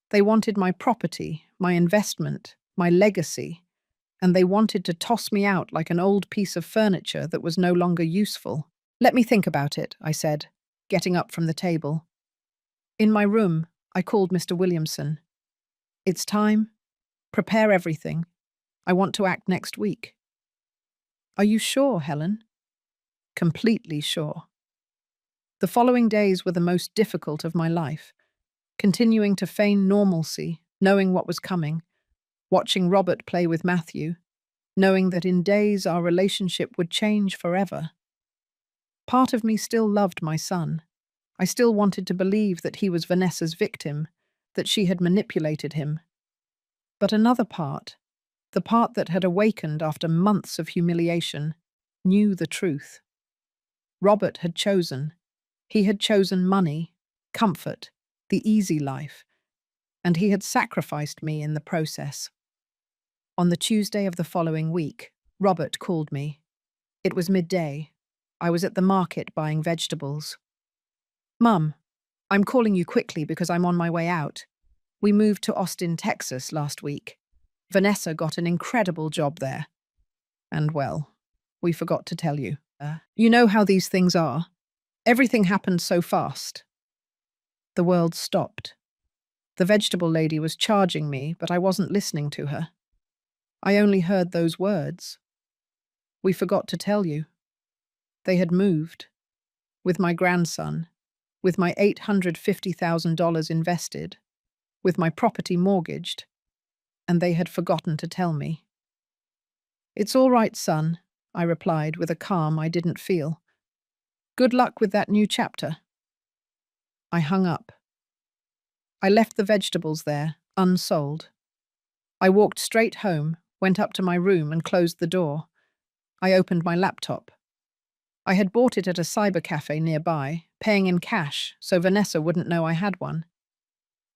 Speaker 1: They wanted my property, my investment, my legacy, and they wanted to toss me out like an old piece of furniture that was no longer useful. Let me think about it, I said, getting up from the table. In my room, I called Mr. Williamson. It's time. Prepare everything. I want to act next week. Are you sure, Helen? Completely sure. The following days were the most difficult of my life, continuing to feign normalcy, knowing what was coming, watching Robert play with Matthew, knowing that in days our relationship would change forever. Part of me still loved my son. I still wanted to believe that he was Vanessa's victim, that she had manipulated him. But another part, the part that had awakened after months of humiliation, knew the truth. Robert had chosen. He had chosen money, comfort, the easy life, and he had sacrificed me in the process. On the Tuesday of the following week, Robert called me. It was midday. I was at the market buying vegetables. Mum, I'm calling you quickly because I'm on my way out. We moved to Austin, Texas last week. Vanessa got an incredible job there. And well, we forgot to tell you. You know how these things are. Everything happened so fast. The world stopped. The vegetable lady was charging me, but I wasn't listening to her. I only heard those words. We forgot to tell you. They had moved. With my grandson. With my $850,000 invested. With my property mortgaged. And they had forgotten to tell me. It's all right, son, I replied with a calm I didn't feel. Good luck with that new chapter. I hung up. I left the vegetables there, unsold. I walked straight home, went up to my room and closed the door. I opened my laptop. I had bought it at a cyber cafe nearby, paying in cash so Vanessa wouldn't know I had one.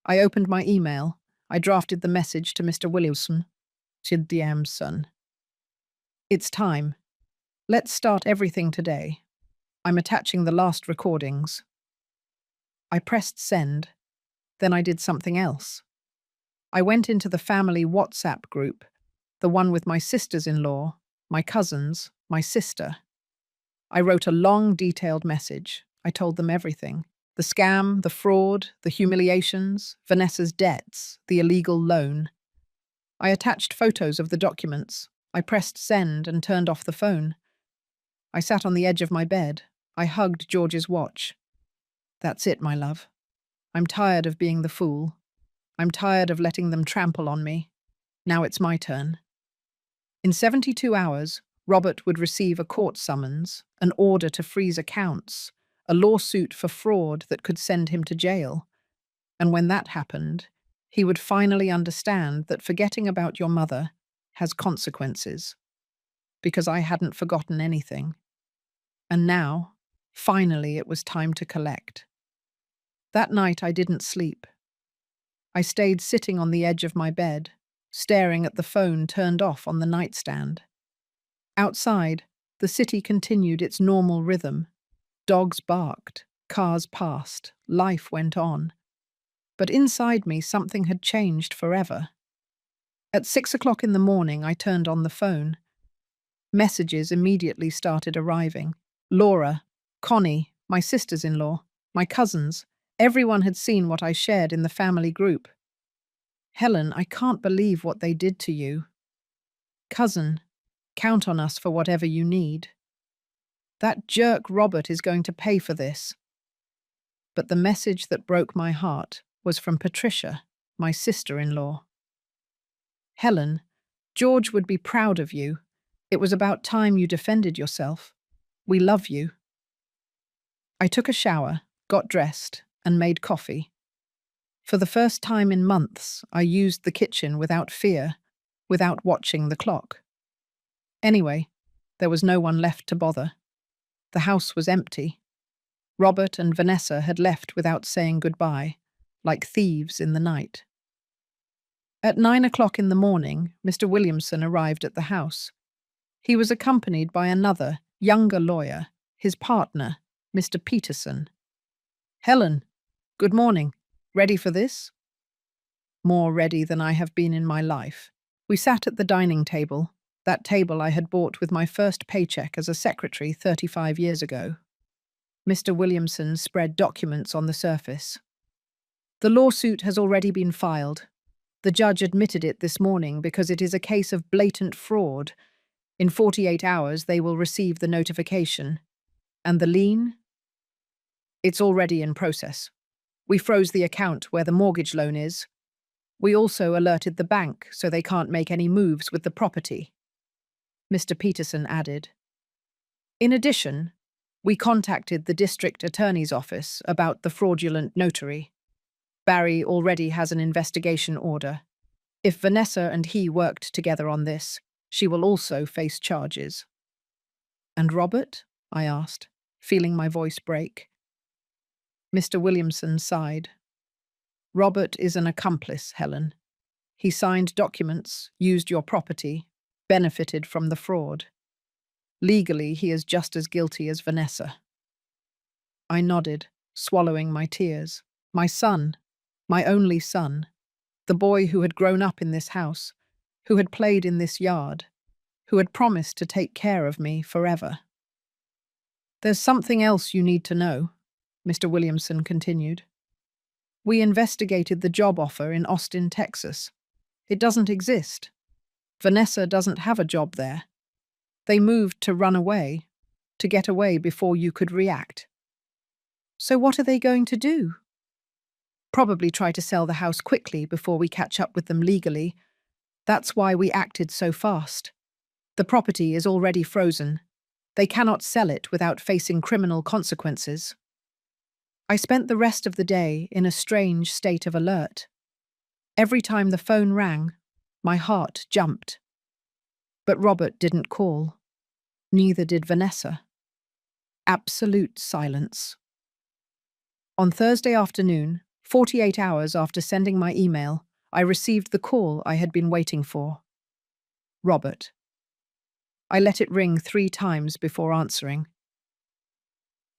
Speaker 1: I opened my email. I drafted the message to Mr. Williamson, Chiddiam's son. It's time. Let's start everything today. I'm attaching the last recordings. I pressed send. Then I did something else. I went into the family WhatsApp group, the one with my sisters-in-law, my cousins, my sister. I wrote a long, detailed message. I told them everything. The scam, the fraud, the humiliations, Vanessa's debts, the illegal loan. I attached photos of the documents. I pressed send and turned off the phone. I sat on the edge of my bed. I hugged George's watch. That's it, my love. I'm tired of being the fool. I'm tired of letting them trample on me. Now it's my turn. In 72 hours, Robert would receive a court summons, an order to freeze accounts, a lawsuit for fraud that could send him to jail. And when that happened, he would finally understand that forgetting about your mother has consequences. Because I hadn't forgotten anything. And now, finally, it was time to collect. That night I didn't sleep. I stayed sitting on the edge of my bed, staring at the phone turned off on the nightstand. Outside, the city continued its normal rhythm. Dogs barked, cars passed, life went on. But inside me, something had changed forever. At 6 o'clock in the morning, I turned on the phone. Messages immediately started arriving. Laura, Connie, my sisters-in-law, my cousins, everyone had seen what I shared in the family group. Helen, I can't believe what they did to you. Cousin, count on us for whatever you need. That jerk Robert is going to pay for this. But the message that broke my heart was from Patricia, my sister-in-law. Helen, George would be proud of you. It was about time you defended yourself. We love you. I took a shower, got dressed, and made coffee. For the first time in months, I used the kitchen without fear, without watching the clock. Anyway, there was no one left to bother. The house was empty. Robert and Vanessa had left without saying goodbye, like thieves in the night. At 9 o'clock in the morning, Mr. Williamson arrived at the house. He was accompanied by another, younger lawyer, his partner, Mr. Peterson. Helen, good morning. Ready for this? More ready than I have been in my life. We sat at the dining table, that table I had bought with my first paycheck as a secretary 35 years ago. Mr. Williamson spread documents on the surface. The lawsuit has already been filed. The judge admitted it this morning because it is a case of blatant fraud. In 48 hours, they will receive the notification. And the lien? It's already in process. We froze the account where the mortgage loan is. We also alerted the bank so they can't make any moves with the property. Mr. Peterson added. In addition, we contacted the district attorney's office about the fraudulent notary. Barry already has an investigation order. If Vanessa and he worked together on this, she will also face charges. And Robert? I asked, feeling my voice break. Mr. Williamson sighed. Robert is an accomplice, Helen. He signed documents, used your property, benefited from the fraud. Legally, he is just as guilty as Vanessa. I nodded, swallowing my tears. My son, my only son, the boy who had grown up in this house, who had played in this yard, who had promised to take care of me forever. There's something else you need to know, Mr. Williamson continued. We investigated the job offer in Austin, Texas. It doesn't exist. Vanessa doesn't have a job there. They moved to run away, to get away before you could react. So what are they going to do? Probably try to sell the house quickly before we catch up with them legally. That's why we acted so fast. The property is already frozen. They cannot sell it without facing criminal consequences. I spent the rest of the day in a strange state of alert. Every time the phone rang, my heart jumped. But Robert didn't call. Neither did Vanessa. Absolute silence. On Thursday afternoon, 48 hours after sending my email, I received the call I had been waiting for. Robert. I let it ring 3 times before answering.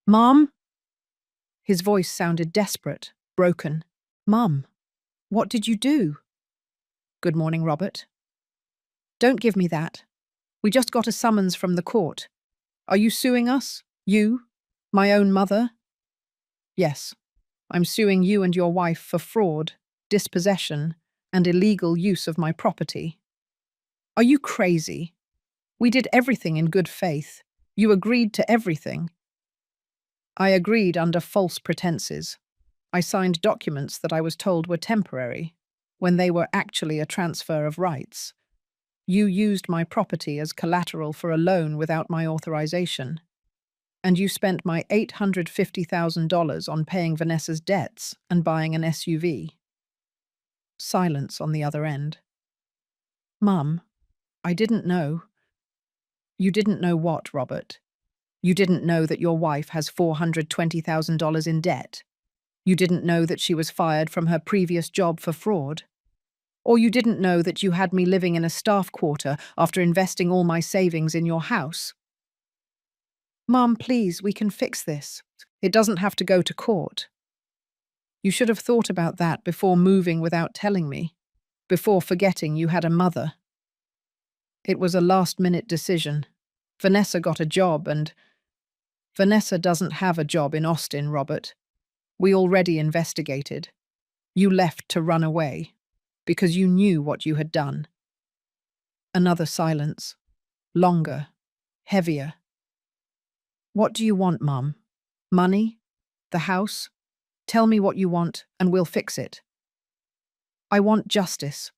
Speaker 1: Mom? His voice sounded desperate, broken. Mum, what did you do? Good morning, Robert. Don't give me that. We just got a summons from the court. Are you suing us? You? My own mother? Yes. I'm suing you and your wife for fraud, dispossession, and illegal use of my property. Are you crazy? We did everything in good faith. You agreed to everything. I agreed under false pretenses. I signed documents that I was told were temporary, when they were actually a transfer of rights. You used my property as collateral for a loan without my authorization. And you spent my $850,000 on paying Vanessa's debts and buying an SUV. Silence on the other end. Mum, I didn't know. You didn't know what, Robert? You didn't know that your wife has $420,000 in debt. You didn't know that she was fired from her previous job for fraud. Or you didn't know that you had me living in a staff quarter after investing all my savings in your house. Mum, please, we can fix this. It doesn't have to go to court. You should have thought about that before moving without telling me, before forgetting you had a mother. It was a last-minute decision. Vanessa got a job and... Vanessa doesn't have a job in Austin, Robert. We already investigated. You left to run away, because you knew what you had done. Another silence. Longer. Heavier. What do you want, Mum? Money? The house? Tell me what you want, and we'll fix it. I want justice.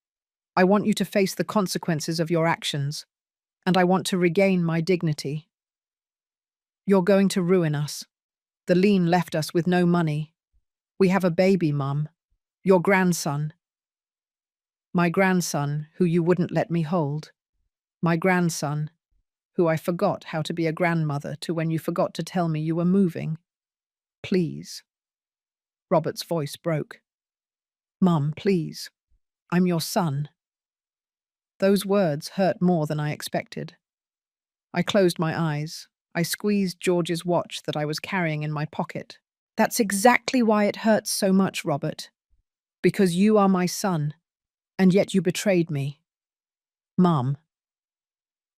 Speaker 1: I want you to face the consequences of your actions, and I want to regain my dignity. You're going to ruin us. The lien left us with no money. We have a baby, Mum. Your grandson. My grandson, who you wouldn't let me hold. My grandson, who I forgot how to be a grandmother to when you forgot to tell me you were moving. Please. Robert's voice broke. Mum, please. I'm your son. Those words hurt more than I expected. I closed my eyes. I squeezed George's watch that I was carrying in my pocket. That's exactly why it hurts so much, Robert. Because you are my son, and yet you betrayed me. Mum.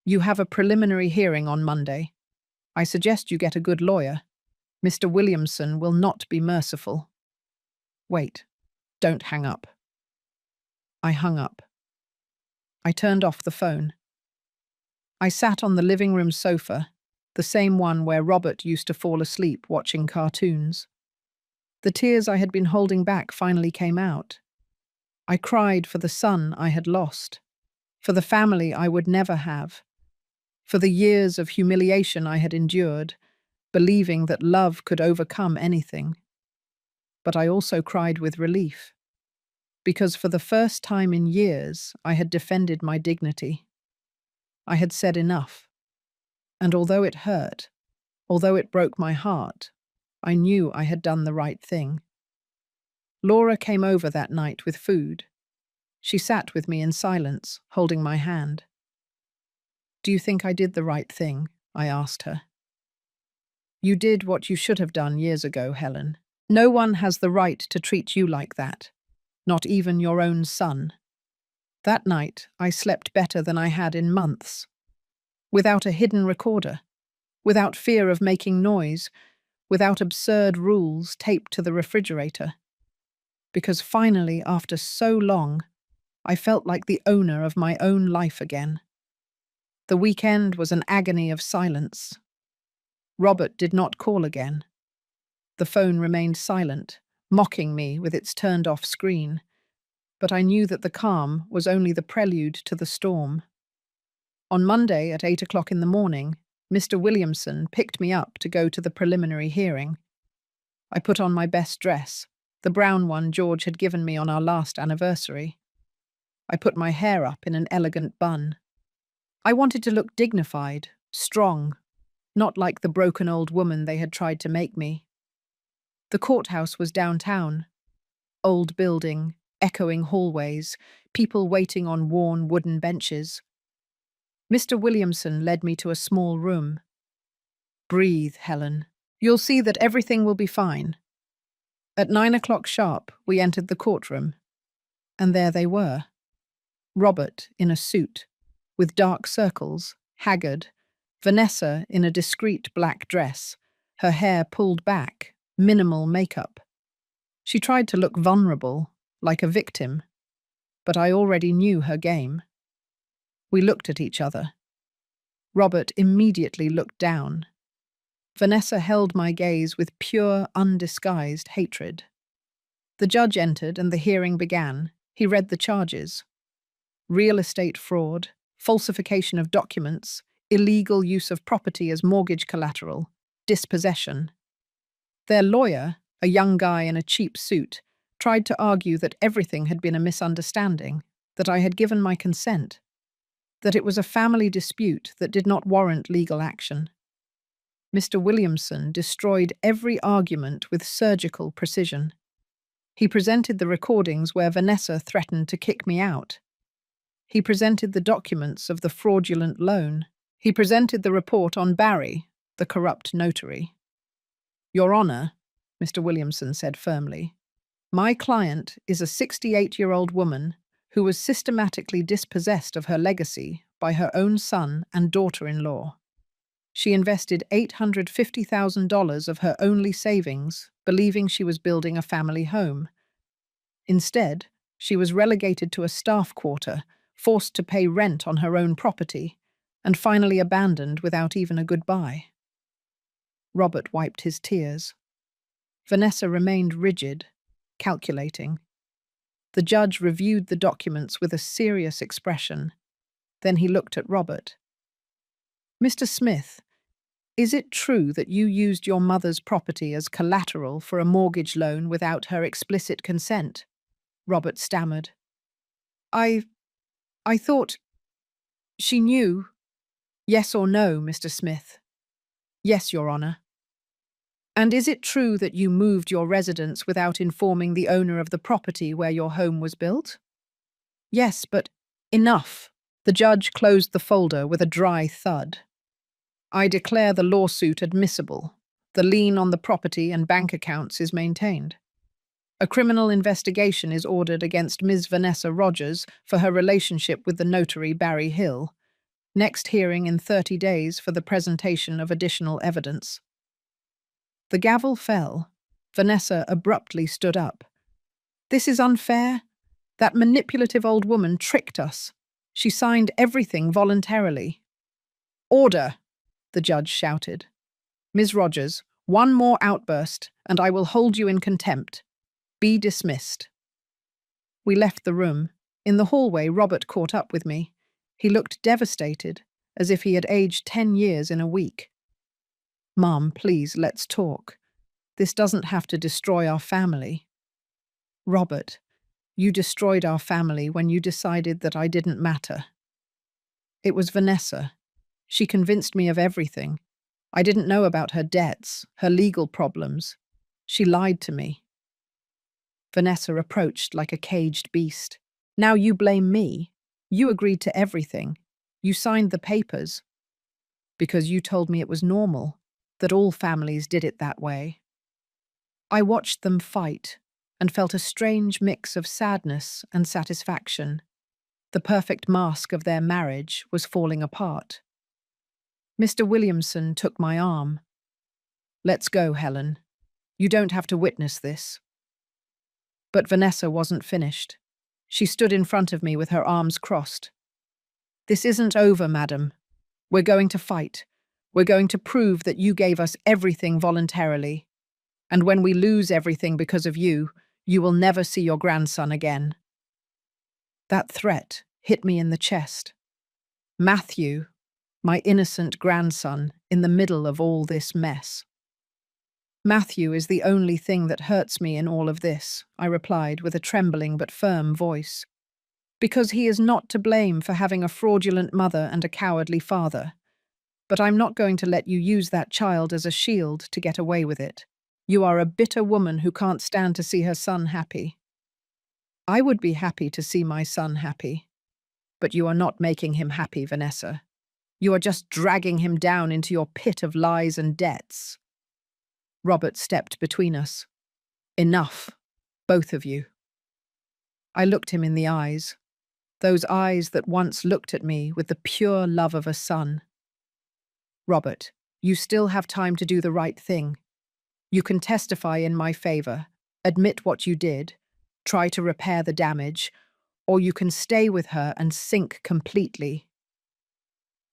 Speaker 1: You have a preliminary hearing on Monday. I suggest you get a good lawyer. Mr. Williamson will not be merciful. Wait. Don't hang up. I hung up. I turned off the phone. I sat on the living room sofa, the same one where Robert used to fall asleep watching cartoons. The tears I had been holding back finally came out. I cried for the son I had lost, for the family I would never have, for the years of humiliation I had endured, believing that love could overcome anything. But I also cried with relief, because for the first time in years I had defended my dignity. I had said enough. And although it hurt, although it broke my heart, I knew I had done the right thing. Laura came over that night with food. She sat with me in silence, holding my hand. Do you think I did the right thing? I asked her. You did what you should have done years ago, Helen. No one has the right to treat you like that, not even your own son. That night, I slept better than I had in months. Without a hidden recorder, without fear of making noise, without absurd rules taped to the refrigerator. Because finally, after so long, I felt like the owner of my own life again. The weekend was an agony of silence. Robert did not call again. The phone remained silent, mocking me with its turned-off screen, but I knew that the calm was only the prelude to the storm. On Monday at 8 o'clock in the morning, Mr. Williamson picked me up to go to the preliminary hearing. I put on my best dress, the brown one George had given me on our last anniversary. I put my hair up in an elegant bun. I wanted to look dignified, strong, not like the broken old woman they had tried to make me. The courthouse was downtown. Old building, echoing hallways, people waiting on worn wooden benches. Mr. Williamson led me to a small room. "Breathe, Helen. You'll see that everything will be fine." At 9 o'clock sharp, we entered the courtroom. And there they were. Robert in a suit, with dark circles, haggard. Vanessa in a discreet black dress, her hair pulled back, minimal makeup. She tried to look vulnerable, like a victim, but I already knew her game. We looked at each other. Robert immediately looked down. Vanessa held my gaze with pure, undisguised hatred. The judge entered and the hearing began. He read the charges: real estate fraud, falsification of documents, illegal use of property as mortgage collateral, dispossession. Their lawyer, a young guy in a cheap suit, tried to argue that everything had been a misunderstanding, that I had given my consent, that it was a family dispute that did not warrant legal action. Mr. Williamson destroyed every argument with surgical precision. He presented the recordings where Vanessa threatened to kick me out. He presented the documents of the fraudulent loan. He presented the report on Barry, the corrupt notary. "Your Honor," Mr. Williamson said firmly, "my client is a 68-year-old woman who was systematically dispossessed of her legacy by her own son and daughter-in-law. She invested $850,000 of her only savings, believing she was building a family home. Instead, she was relegated to a staff quarter, forced to pay rent on her own property, and finally abandoned without even a goodbye." Robert wiped his tears. Vanessa remained rigid, calculating. The judge reviewed the documents with a serious expression. Then he looked at Robert. "Mr. Smith, is it true that you used your mother's property as collateral for a mortgage loan without her explicit consent?" Robert stammered. I thought she knew." "Yes or no, Mr. Smith?" "Yes, Your Honor." "And is it true that you moved your residence without informing the owner of the property where your home was built?" "Yes, but—" "Enough." The judge closed the folder with a dry thud. "I declare the lawsuit admissible. The lien on the property and bank accounts is maintained. A criminal investigation is ordered against Ms. Vanessa Rogers for her relationship with the notary Barry Hill. Next hearing in 30 days for the presentation of additional evidence." The gavel fell. Vanessa abruptly stood up. "This is unfair. That manipulative old woman tricked us. She signed everything voluntarily." "Order!" the judge shouted. "Ms. Rogers, one more outburst, and I will hold you in contempt. Be dismissed." We left the room. In the hallway, Robert caught up with me. He looked devastated, as if he had aged 10 years in a week. "Mom, please, let's talk. This doesn't have to destroy our family." "Robert, you destroyed our family when you decided that I didn't matter." "It was Vanessa. She convinced me of everything. I didn't know about her debts, her legal problems. She lied to me." Vanessa approached like a caged beast. "Now you blame me. You agreed to everything. You signed the papers. Because you told me it was normal, that all families did it that way." I watched them fight and felt a strange mix of sadness and satisfaction. The perfect mask of their marriage was falling apart. Mr. Williamson took my arm. "Let's go, Helen. You don't have to witness this." But Vanessa wasn't finished. She stood in front of me with her arms crossed. "This isn't over, madam. We're going to fight. We're going to prove that you gave us everything voluntarily. And when we lose everything because of you, you will never see your grandson again." That threat hit me in the chest. Matthew, my innocent grandson, in the middle of all this mess. "Matthew is the only thing that hurts me in all of this," I replied with a trembling but firm voice. "Because he is not to blame for having a fraudulent mother and a cowardly father. But I'm not going to let you use that child as a shield to get away with it. You are a bitter woman who can't stand to see her son happy." "I would be happy to see my son happy. But you are not making him happy, Vanessa. You are just dragging him down into your pit of lies and debts." Robert stepped between us. "Enough, both of you." I looked him in the eyes, those eyes that once looked at me with the pure love of a son. "Robert, you still have time to do the right thing. You can testify in my favor, admit what you did, try to repair the damage, or you can stay with her and sink completely."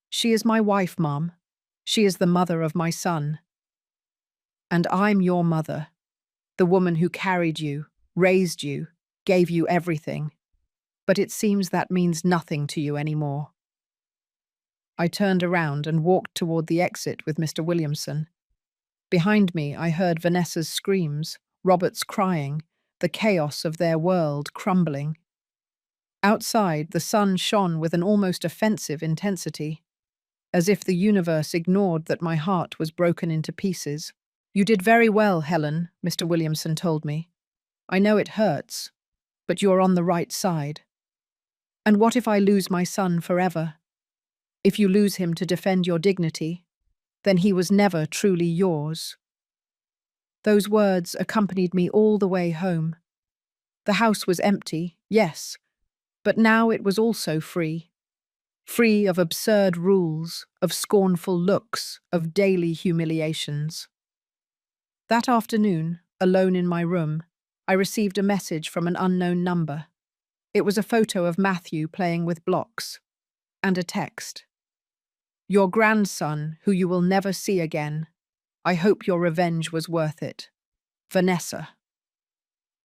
Speaker 1: "She is my wife, Mom. She is the mother of my son." "And I'm your mother, the woman who carried you, raised you, gave you everything. But it seems that means nothing to you anymore." I turned around and walked toward the exit with Mr. Williamson. Behind me, I heard Vanessa's screams, Robert's crying, the chaos of their world crumbling. Outside, the sun shone with an almost offensive intensity, as if the universe ignored that my heart was broken into pieces. "You did very well, Helen," Mr. Williamson told me. "I know it hurts, but you are on the right side. And what if I lose my son forever? If you lose him to defend your dignity, then he was never truly yours." Those words accompanied me all the way home. The house was empty, yes, but now it was also free. Free of absurd rules, of scornful looks, of daily humiliations. That afternoon, alone in my room, I received a message from an unknown number. It was a photo of Matthew playing with blocks, and a text. "Your grandson, who you will never see again. I hope your revenge was worth it. Vanessa."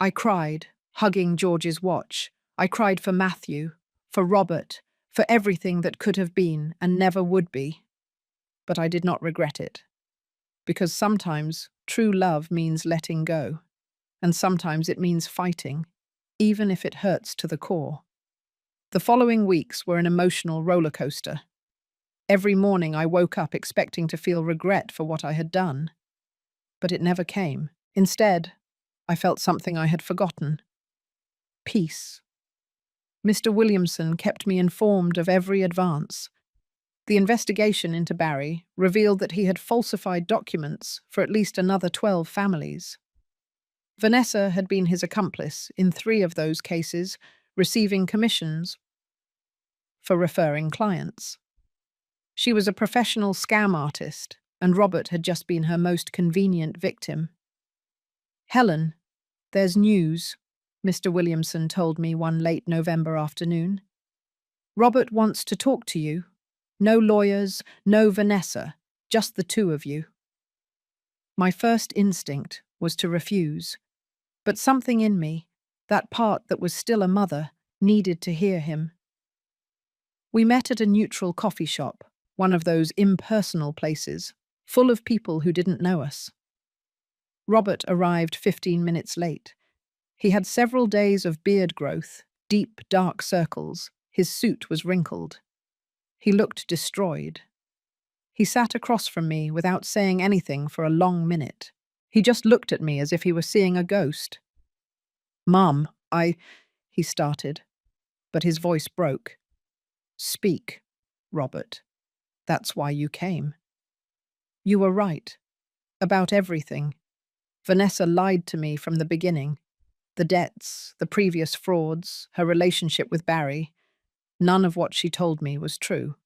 Speaker 1: I cried, hugging George's watch. I cried for Matthew, for Robert, for everything that could have been and never would be. But I did not regret it. Because sometimes true love means letting go, and sometimes it means fighting, even if it hurts to the core. The following weeks were an emotional roller coaster. Every morning I woke up expecting to feel regret for what I had done. But it never came. Instead, I felt something I had forgotten. Peace. Mr. Williamson kept me informed of every advance. The investigation into Barry revealed that he had falsified documents for at least another 12 families. Vanessa had been his accomplice in 3 of those cases, receiving commissions for referring clients. She was a professional scam artist, and Robert had just been her most convenient victim. "Helen, there's news," Mr. Williamson told me one late November afternoon. "Robert wants to talk to you. No lawyers, no Vanessa, just the 2 of you." My first instinct was to refuse, but something in me, that part that was still a mother, needed to hear him. We met at a neutral coffee shop, one of those impersonal places, full of people who didn't know us. Robert arrived 15 minutes late. He had several days of beard growth, deep, dark circles. His suit was wrinkled. He looked destroyed. He sat across from me without saying anything for a long minute. He just looked at me as if he were seeing a ghost. "Mom, he started, but his voice broke. "Speak, Robert. That's why you came. You were right. About everything. Vanessa lied to me from the beginning. The debts, the previous frauds, her relationship with Barry. None of what she told me was true."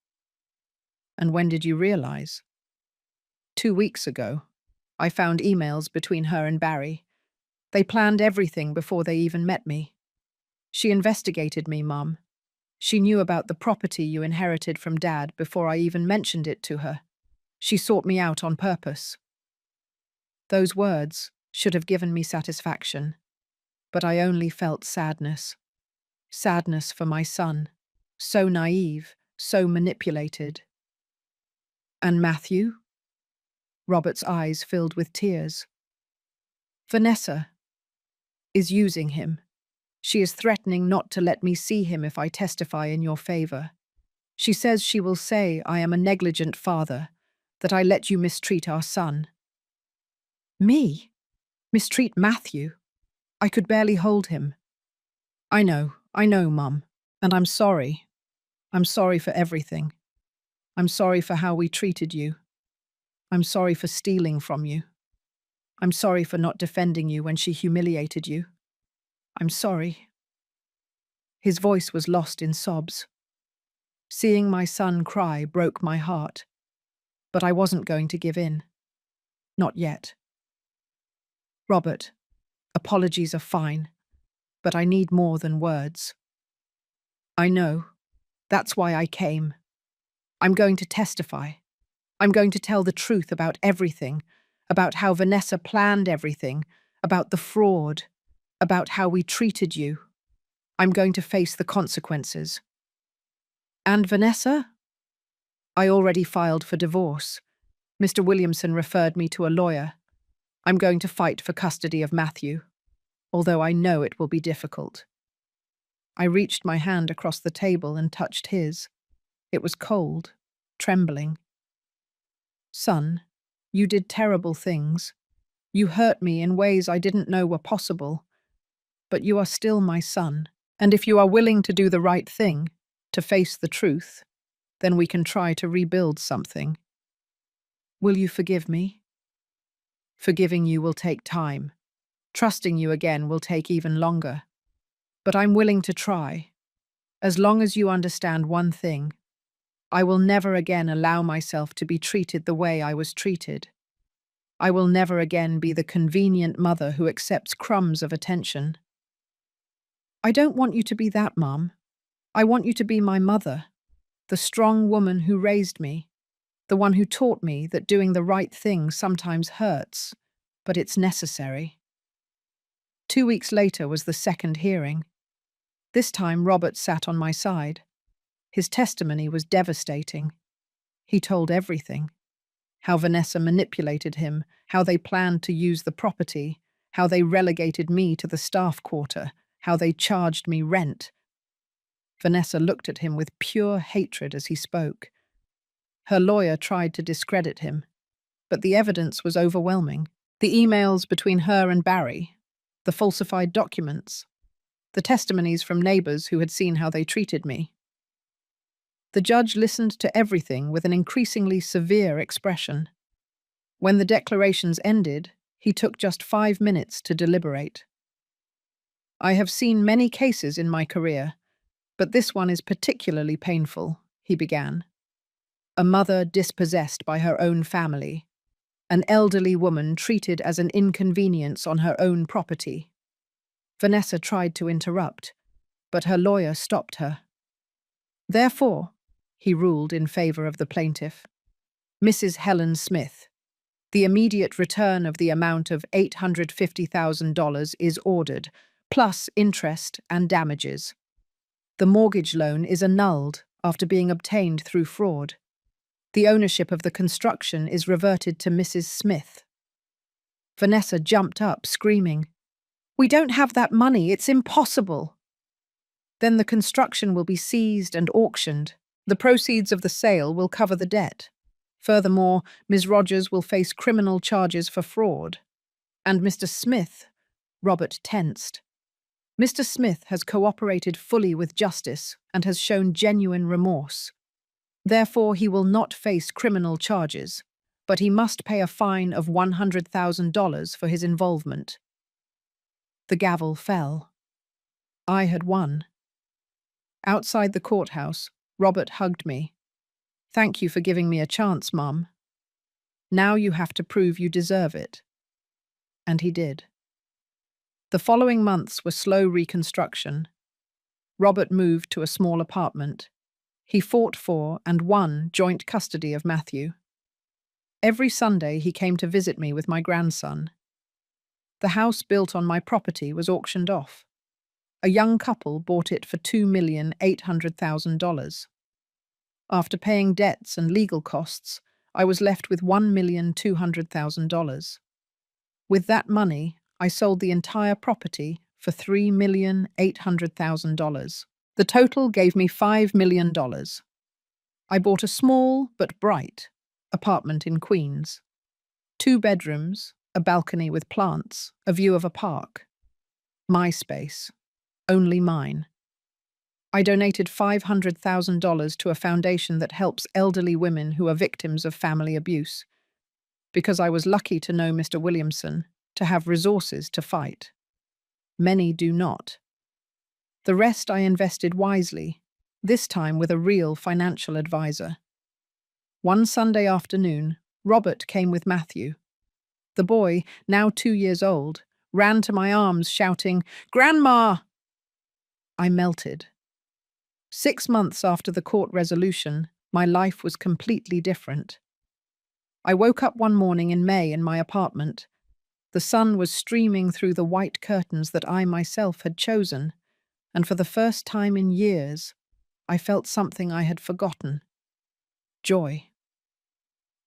Speaker 1: And when did you realize? 2 weeks ago. I found emails between her and Barry. They planned everything before they even met me. She investigated me, Mum. She knew about the property you inherited from Dad before I even mentioned it to her. She sought me out on purpose. Those words should have given me satisfaction, but I only felt sadness. Sadness for my son. So naive, so manipulated. And Matthew? Robert's eyes filled with tears. Vanessa is using him. She is threatening not to let me see him if I testify in your favor. She says she will say I am a negligent father, that I let you mistreat our son. Me? Mistreat Matthew? I could barely hold him. I know, Mum, and I'm sorry. I'm sorry for everything. I'm sorry for how we treated you. I'm sorry for stealing from you. I'm sorry for not defending you when she humiliated you. I'm sorry. His voice was lost in sobs. Seeing my son cry broke my heart, but I wasn't going to give in. Not yet. Robert, apologies are fine, but I need more than words. I know. That's why I came. I'm going to testify. I'm going to tell the truth about everything, about how Vanessa planned everything, about the fraud, about how we treated you. I'm going to face the consequences. And Vanessa? I already filed for divorce. Mr. Williamson referred me to a lawyer. I'm going to fight for custody of Matthew, although I know it will be difficult. I reached my hand across the table and touched his. It was cold, trembling. Son, you did terrible things. You hurt me in ways I didn't know were possible. But you are still my son, and if you are willing to do the right thing, to face the truth, then we can try to rebuild something. Will you forgive me? Forgiving you will take time. Trusting you again will take even longer. But I'm willing to try. As long as you understand one thing, I will never again allow myself to be treated the way I was treated. I will never again be the convenient mother who accepts crumbs of attention. I don't want you to be that, Mum. I want you to be my mother, the strong woman who raised me, the one who taught me that doing the right thing sometimes hurts, but it's necessary. 2 weeks later was the second hearing. This time Robert sat on my side. His testimony was devastating. He told everything. How Vanessa manipulated him, how they planned to use the property, how they relegated me to the staff quarter, how they charged me rent. Vanessa looked at him with pure hatred as he spoke. Her lawyer tried to discredit him, but the evidence was overwhelming. The emails between her and Barry, the falsified documents, the testimonies from neighbors who had seen how they treated me. The judge listened to everything with an increasingly severe expression. When the declarations ended, he took just 5 minutes to deliberate. I have seen many cases in my career, but this one is particularly painful, he began. A mother dispossessed by her own family, an elderly woman treated as an inconvenience on her own property. Vanessa tried to interrupt, but her lawyer stopped her. Therefore, he ruled in favor of the plaintiff, Mrs. Helen Smith, the immediate return of the amount of $850,000 is ordered, plus interest and damages. The mortgage loan is annulled after being obtained through fraud. The ownership of the construction is reverted to Mrs. Smith. Vanessa jumped up, screaming, "We don't have that money, it's impossible." Then the construction will be seized and auctioned. The proceeds of the sale will cover the debt. Furthermore, Ms. Rogers will face criminal charges for fraud. And Mr. Smith, Robert tensed. Mr. Smith has cooperated fully with justice and has shown genuine remorse. Therefore, he will not face criminal charges, but he must pay a fine of $100,000 for his involvement. The gavel fell. I had won. Outside the courthouse, Robert hugged me. Thank you for giving me a chance, Mum. Now you have to prove you deserve it. And he did. The following months were slow reconstruction. Robert moved to a small apartment. He fought for and won joint custody of Matthew. Every Sunday he came to visit me with my grandson. The house built on my property was auctioned off. A young couple bought it for $2,800,000. After paying debts and legal costs, I was left with $1,200,000. With that money, I sold the entire property for $3,800,000. The total gave me $5 million. I bought a small but bright apartment in Queens. 2 bedrooms, a balcony with plants, a view of a park. My space. Only mine. I donated $500,000 to a foundation that helps elderly women who are victims of family abuse, because I was lucky to know Mr. Williamson, to have resources to fight. Many do not. The rest I invested wisely, this time with a real financial advisor. One Sunday afternoon, Robert came with Matthew. The boy, now 2 years old, ran to my arms shouting, "Grandma!" I melted. 6 months after the court resolution, my life was completely different. I woke up one morning in May in my apartment. The sun was streaming through the white curtains that I myself had chosen, and for the first time in years, I felt something I had forgotten. Joy.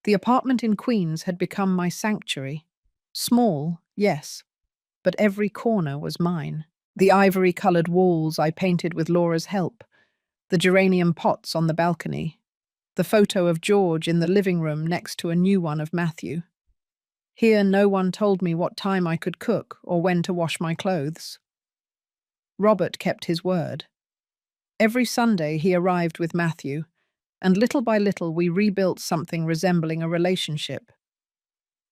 Speaker 1: The apartment in Queens had become my sanctuary. Small, yes, but every corner was mine. The ivory-coloured walls I painted with Laura's help, the geranium pots on the balcony, the photo of George in the living room next to a new one of Matthew. Here no one told me what time I could cook or when to wash my clothes. Robert kept his word. Every Sunday he arrived with Matthew, and little by little we rebuilt something resembling a relationship.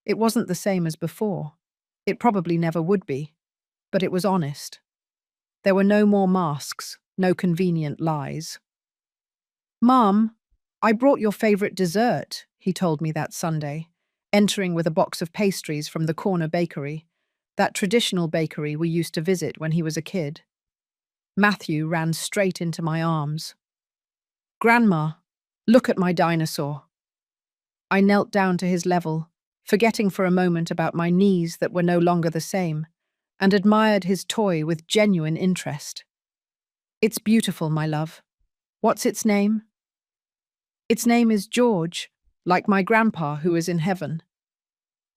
Speaker 1: It wasn't the same as before. It probably never would be, but it was honest. There were no more masks, no convenient lies. "Mom, I brought your favourite dessert," he told me that Sunday, entering with a box of pastries from the corner bakery, that traditional bakery we used to visit when he was a kid. Matthew ran straight into my arms. "Grandma, look at my dinosaur." I knelt down to his level, forgetting for a moment about my knees that were no longer the same, and admired his toy with genuine interest. "It's beautiful, my love. What's its name?" "Its name is George, like my grandpa who is in heaven."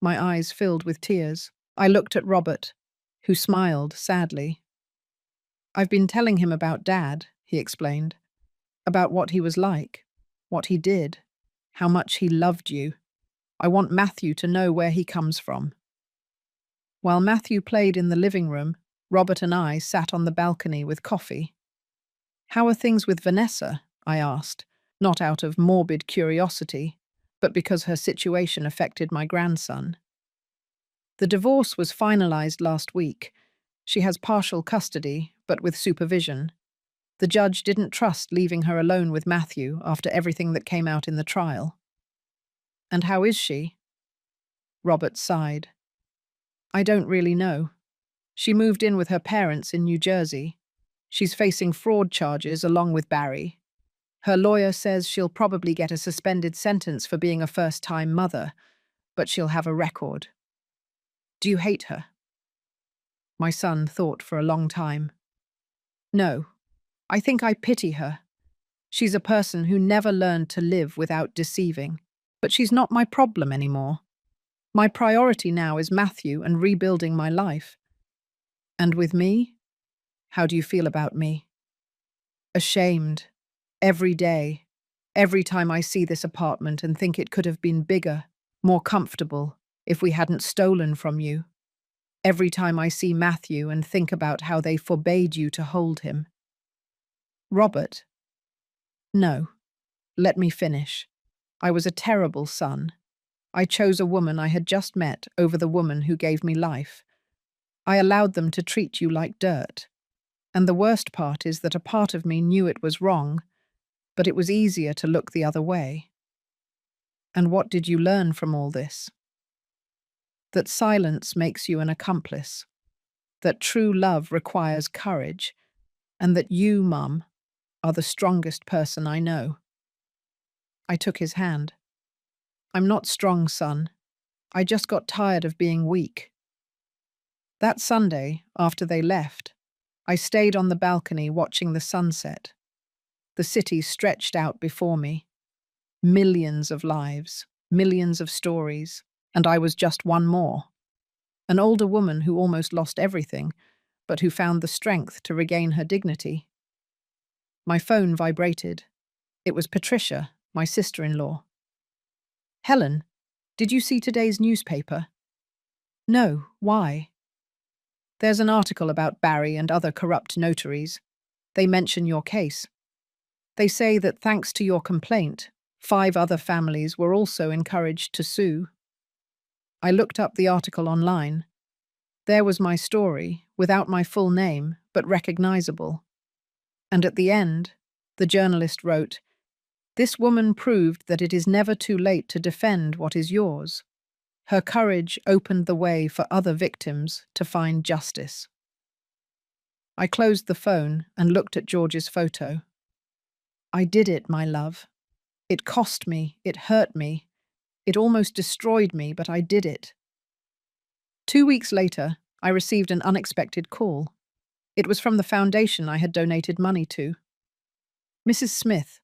Speaker 1: My eyes filled with tears. I looked at Robert, who smiled sadly. "I've been telling him about Dad," he explained, "about what he was like, what he did, how much he loved you. I want Matthew to know where he comes from." While Matthew played in the living room, Robert and I sat on the balcony with coffee. "How are things with Vanessa?" I asked, not out of morbid curiosity, but because her situation affected my grandson. "The divorce was finalized last week. She has partial custody, but with supervision. The judge didn't trust leaving her alone with Matthew after everything that came out in the trial." "And how is she?" Robert sighed. "I don't really know. She moved in with her parents in New Jersey. She's facing fraud charges along with Barry. Her lawyer says she'll probably get a suspended sentence for being a first-time mother, but she'll have a record." "Do you hate her?" My son thought for a long time. "No, I think I pity her. She's a person who never learned to live without deceiving. But she's not my problem anymore. My priority now is Matthew and rebuilding my life." "And with me? How do you feel about me?" "Ashamed. Every day. Every time I see this apartment and think it could have been bigger, more comfortable, if we hadn't stolen from you. Every time I see Matthew and think about how they forbade you to hold him." "Robert." "No. Let me finish. I was a terrible son. I chose a woman I had just met over the woman who gave me life. I allowed them to treat you like dirt. And the worst part is that a part of me knew it was wrong, but it was easier to look the other way. And what did you learn from all this? That silence makes you an accomplice, that true love requires courage, and that you, Mum, are the strongest person I know. I took his hand. I'm not strong, son. I just got tired of being weak. That Sunday, after they left, I stayed on the balcony watching the sunset. The city stretched out before me. Millions of lives, millions of stories, and I was just one more. An older woman who almost lost everything, but who found the strength to regain her dignity. My phone vibrated. It was Patricia, my sister-in-law. Helen, did you see today's newspaper? No, why? There's an article about Barry and other corrupt notaries. They mention your case. They say that thanks to your complaint, 5 other families were also encouraged to sue. I looked up the article online. There was my story, without my full name, but recognizable. And at the end, the journalist wrote, "This woman proved that it is never too late to defend what is yours. Her courage opened the way for other victims to find justice." I closed the phone and looked at George's photo. I did it, my love. It cost me, it hurt me, it almost destroyed me, but I did it. 2 weeks later, I received an unexpected call. It was from the foundation I had donated money to. "Mrs. Smith,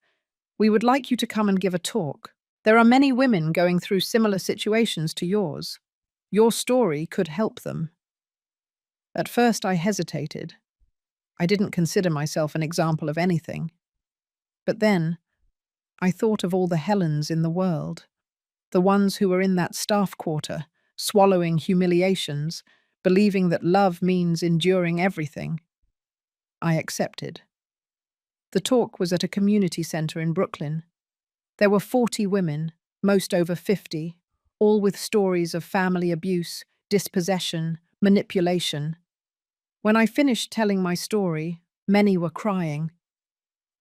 Speaker 1: we would like you to come and give a talk. There are many women going through similar situations to yours. Your story could help them." At first I hesitated. I didn't consider myself an example of anything. But then, I thought of all the Helens in the world, the ones who were in that staff quarter, swallowing humiliations, believing that love means enduring everything. I accepted. The talk was at a community centre in Brooklyn. There were 40 women, most over 50, all with stories of family abuse, dispossession, manipulation. When I finished telling my story, many were crying.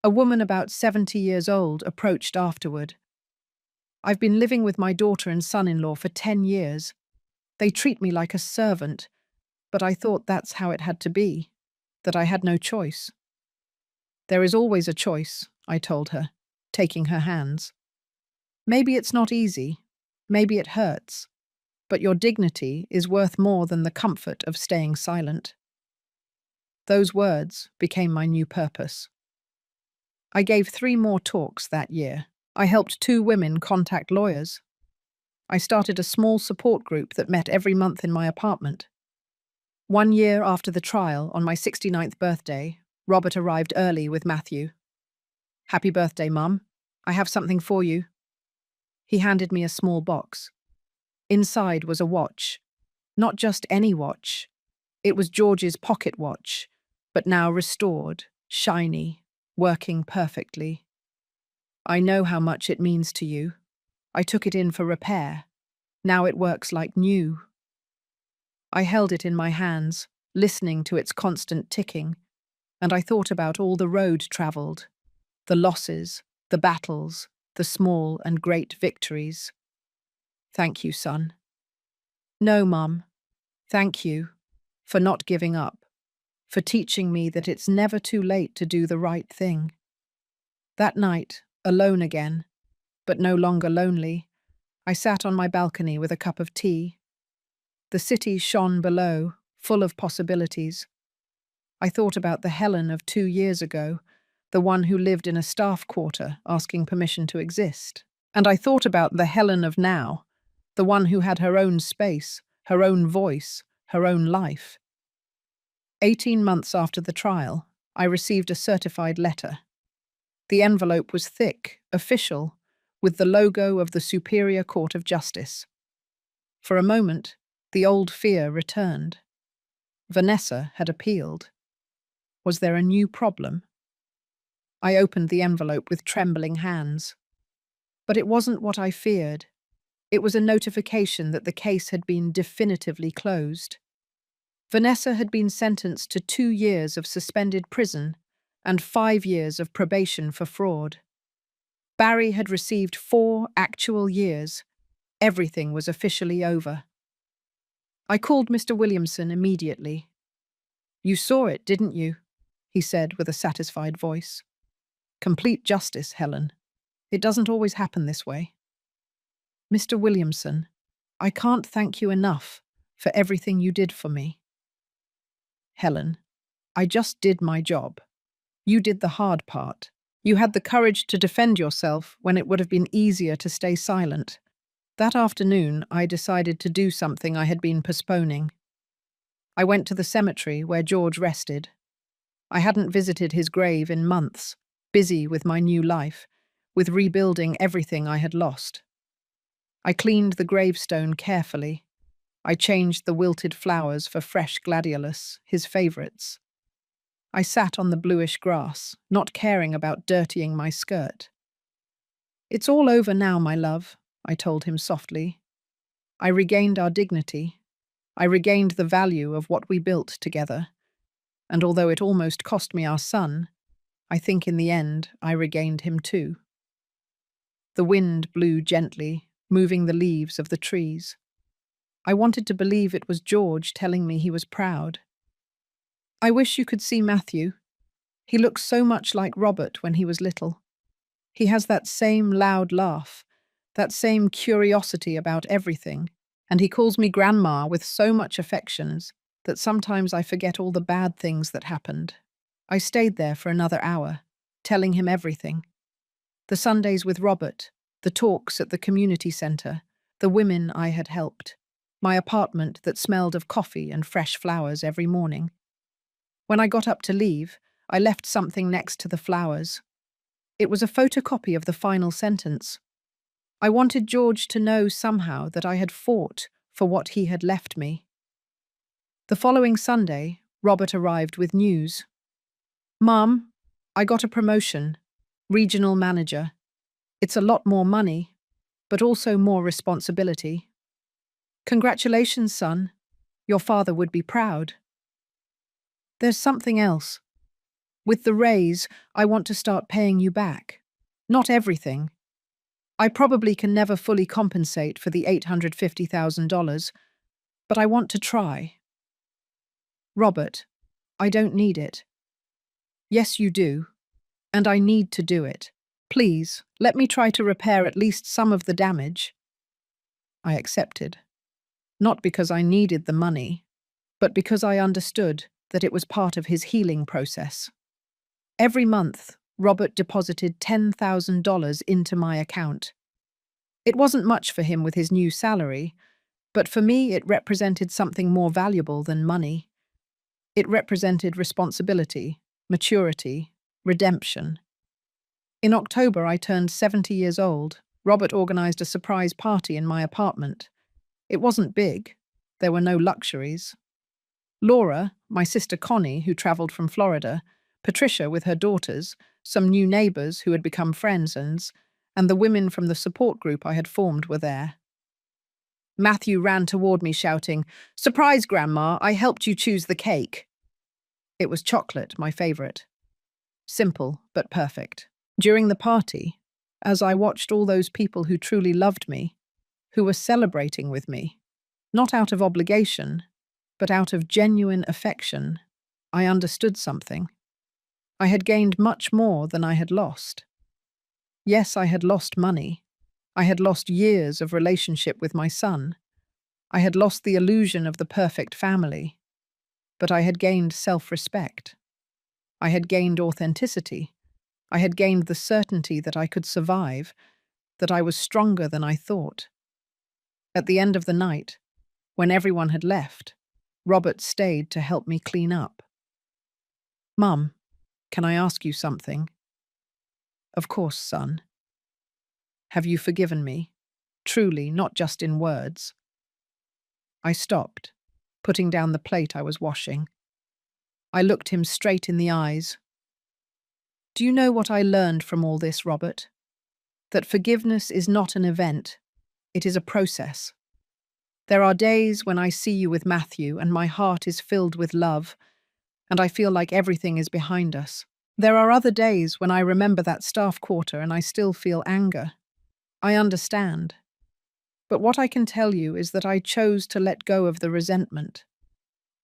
Speaker 1: A woman about 70 years old approached afterward. "I've been living with my daughter and son-in-law for 10 years. They treat me like a servant, but I thought that's how it had to be, that I had no choice." "There is always a choice," I told her, taking her hands. "Maybe it's not easy, maybe it hurts, but your dignity is worth more than the comfort of staying silent." Those words became my new purpose. I gave 3 more talks that year. I helped 2 women contact lawyers. I started a small support group that met every month in my apartment. 1 year after the trial, on my 69th birthday, Robert arrived early with Matthew. "Happy birthday, Mum. I have something for you." He handed me a small box. Inside was a watch. Not just any watch. It was George's pocket watch, but now restored, shiny, working perfectly. "I know how much it means to you. I took it in for repair. Now it works like new." I held it in my hands, listening to its constant ticking, and I thought about all the road travelled, the losses, the battles, the small and great victories. "Thank you, son." "No, Mum. Thank you for not giving up, for teaching me that it's never too late to do the right thing." That night, alone again, but no longer lonely, I sat on my balcony with a cup of tea. The city shone below, full of possibilities. I thought about the Helen of 2 years ago, the one who lived in a staff quarter asking permission to exist. And I thought about the Helen of now, the one who had her own space, her own voice, her own life. 18 months after the trial, I received a certified letter. The envelope was thick, official, with the logo of the Superior Court of Justice. For a moment, the old fear returned. Vanessa had appealed. Was there a new problem? I opened the envelope with trembling hands. But it wasn't what I feared. It was a notification that the case had been definitively closed. Vanessa had been sentenced to 2 years of suspended prison and 5 years of probation for fraud. Barry had received 4 actual years. Everything was officially over. I called Mr. Williamson immediately. "You saw it, didn't you?" he said with a satisfied voice. "Complete justice, Helen. It doesn't always happen this way." "Mr. Williamson, I can't thank you enough for everything you did for me." "Helen, I just did my job. You did the hard part. You had the courage to defend yourself when it would have been easier to stay silent." That afternoon, I decided to do something I had been postponing. I went to the cemetery where George rested. I hadn't visited his grave in months, busy with my new life, with rebuilding everything I had lost. I cleaned the gravestone carefully. I changed the wilted flowers for fresh gladiolus, his favourites. I sat on the bluish grass, not caring about dirtying my skirt. "It's all over now, my love," I told him softly. "I regained our dignity. I regained the value of what we built together. And although it almost cost me our son, I think in the end I regained him too." The wind blew gently, moving the leaves of the trees. I wanted to believe it was George telling me he was proud. "I wish you could see Matthew. He looks so much like Robert when he was little. He has that same loud laugh, that same curiosity about everything, and he calls me Grandma with so much affections that sometimes I forget all the bad things that happened." I stayed there for another hour, telling him everything. The Sundays with Robert, the talks at the community centre, the women I had helped, my apartment that smelled of coffee and fresh flowers every morning. When I got up to leave, I left something next to the flowers. It was a photocopy of the final sentence. I wanted George to know somehow that I had fought for what he had left me. The following Sunday, Robert arrived with news. "Mum, I got a promotion, regional manager. It's a lot more money, but also more responsibility." "Congratulations, son. Your father would be proud." "There's something else. With the raise, I want to start paying you back. Not everything. I probably can never fully compensate for the $850,000, but I want to try." "Robert, I don't need it." "Yes, you do. And I need to do it. Please, let me try to repair at least some of the damage." I accepted. Not because I needed the money, but because I understood that it was part of his healing process. Every month, Robert deposited $10,000 into my account. It wasn't much for him with his new salary, but for me it represented something more valuable than money. It represented responsibility, maturity, redemption. In October, I turned 70 years old. Robert organized a surprise party in my apartment. It wasn't big. There were no luxuries. Laura, my sister Connie, who traveled from Florida, Patricia with her daughters, some new neighbors who had become friends, and the women from the support group I had formed were there. Matthew ran toward me shouting, "Surprise, Grandma, I helped you choose the cake." It was chocolate, my favorite. Simple, but perfect. During the party, as I watched all those people who truly loved me, who were celebrating with me, not out of obligation, but out of genuine affection, I understood something. I had gained much more than I had lost. Yes, I had lost money. I had lost years of relationship with my son. I had lost the illusion of the perfect family. But I had gained self-respect. I had gained authenticity. I had gained the certainty that I could survive, that I was stronger than I thought. At the end of the night, when everyone had left, Robert stayed to help me clean up. "Mum, can I ask you something?" "Of course, son." "Have you forgiven me? Truly, not just in words." I stopped, putting down the plate I was washing. I looked him straight in the eyes. "Do you know what I learned from all this, Robert? That forgiveness is not an event, it is a process. There are days when I see you with Matthew and my heart is filled with love, and I feel like everything is behind us. There are other days when I remember that staff quarter and I still feel anger. I understand. But what I can tell you is that I chose to let go of the resentment.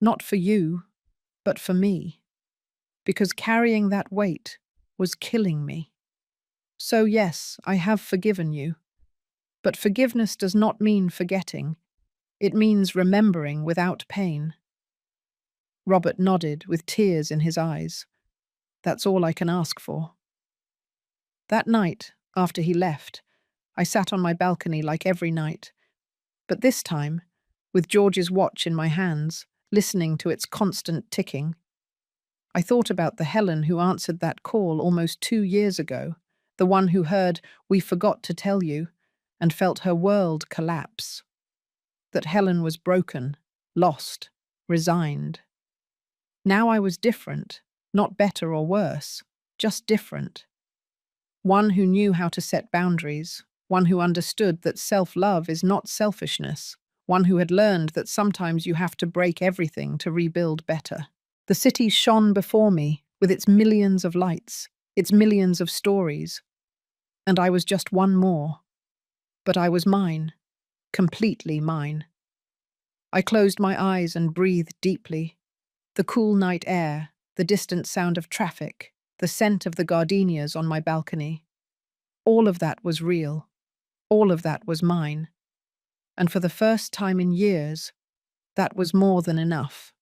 Speaker 1: Not for you, but for me. Because carrying that weight was killing me. So yes, I have forgiven you. But forgiveness does not mean forgetting. It means remembering without pain. Robert nodded with tears in his eyes. That's all I can ask for. That night, after he left, I sat on my balcony like every night, but this time, with George's watch in my hands, listening to its constant ticking. I thought about the Helen who answered that call almost 2 years ago, the one who heard "We forgot to tell you" and felt her world collapse. That Helen was broken, lost, resigned. Now I was different, not better or worse, just different. One who knew how to set boundaries, one who understood that self-love is not selfishness, one who had learned that sometimes you have to break everything to rebuild better. The city shone before me with its millions of lights, its millions of stories, and I was just one more. But I was mine, completely mine. I closed my eyes and breathed deeply. The cool night air, the distant sound of traffic, the scent of the gardenias on my balcony. All of that was real. All of that was mine. And for the first time in years, that was more than enough.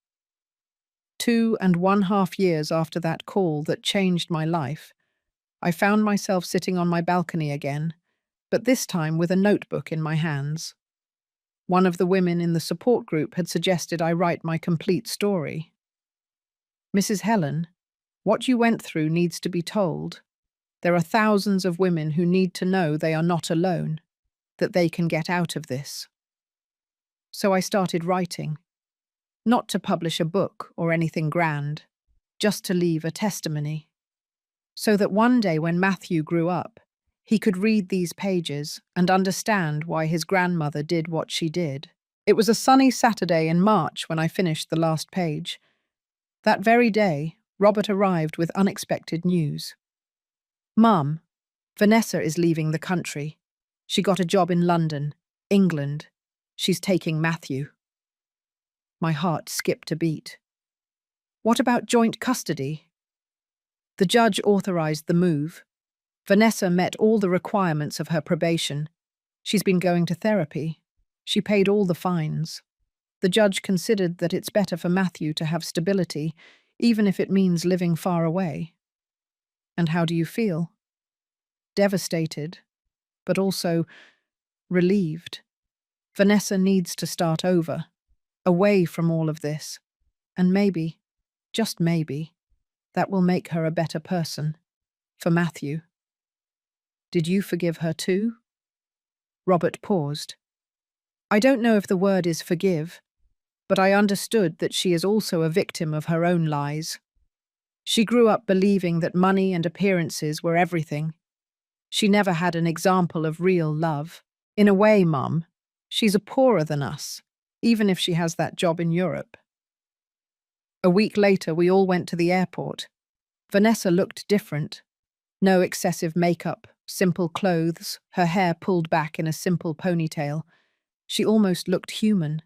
Speaker 1: 2.5 years after that call that changed my life, I found myself sitting on my balcony again, but this time with a notebook in my hands. One of the women in the support group had suggested I write my complete story. Mrs. Helen, what you went through needs to be told. There are thousands of women who need to know they are not alone, that they can get out of this. So I started writing. Not to publish a book or anything grand, just to leave a testimony. So that one day when Matthew grew up, he could read these pages and understand why his grandmother did what she did. It was a sunny Saturday in March when I finished the last page. That very day, Robert arrived with unexpected news. "Mum, Vanessa is leaving the country. She got a job in London, England. She's taking Matthew." My heart skipped a beat. "What about joint custody?" The judge authorized the move. Vanessa met all the requirements of her probation. She's been going to therapy. She paid all the fines. The judge considered that it's better for Matthew to have stability, even if it means living far away. And how do you feel? Devastated, but also relieved. Vanessa needs to start over, away from all of this, and maybe, just maybe, that will make her a better person, for Matthew. Did you forgive her too? Robert paused. I don't know if the word is forgive, but I understood that she is also a victim of her own lies. She grew up believing that money and appearances were everything. She never had an example of real love. In a way, Mum, she's a poorer than us, even if she has that job in Europe. A week later, we all went to the airport. Vanessa looked different. No excessive makeup, simple clothes, her hair pulled back in a simple ponytail. She almost looked human.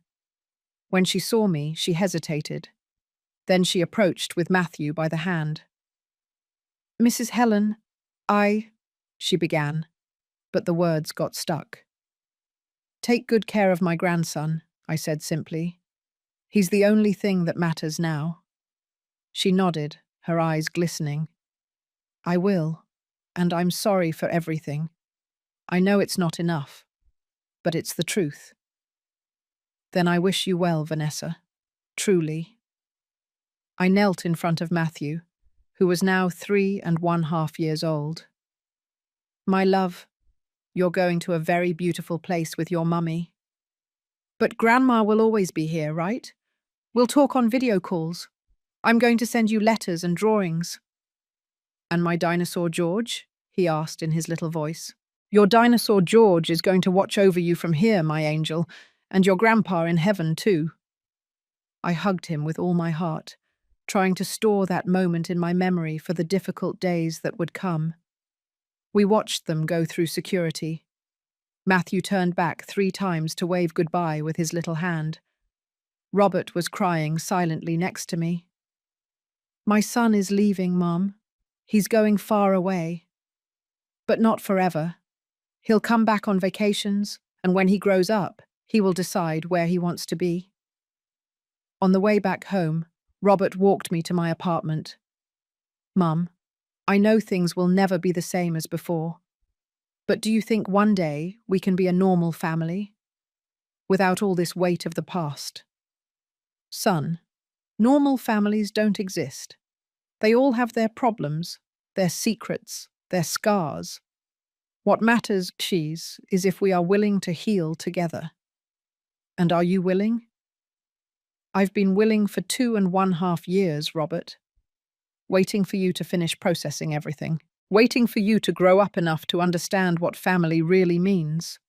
Speaker 1: When she saw me, she hesitated. Then she approached with Matthew by the hand. "Mrs. Helen, she began, but the words got stuck. "Take good care of my grandson," I said simply. "He's the only thing that matters now." She nodded, her eyes glistening. "I will, and I'm sorry for everything. I know it's not enough, but it's the truth." "Then I wish you well, Vanessa. Truly." I knelt in front of Matthew, who was now 3.5 years old. "My love, you're going to a very beautiful place with your mummy. But Grandma will always be here, right? We'll talk on video calls. I'm going to send you letters and drawings." "And my dinosaur George?" he asked in his little voice. "Your dinosaur George is going to watch over you from here, my angel, and your grandpa in heaven too." I hugged him with all my heart, trying to store that moment in my memory for the difficult days that would come. We watched them go through security. Matthew turned back 3 times to wave goodbye with his little hand. Robert was crying silently next to me. "My son is leaving, Mum. He's going far away. But not forever. He'll come back on vacations, and when he grows up, he will decide where he wants to be." On the way back home, Robert walked me to my apartment. "Mum, I know things will never be the same as before, but do you think one day we can be a normal family? Without all this weight of the past?" "Son, normal families don't exist. They all have their problems, their secrets, their scars. What matters, is if we are willing to heal together. And are you willing?" "I've been willing for 2.5 years, Robert. Waiting for you to finish processing everything. Waiting for you to grow up enough to understand what family really means."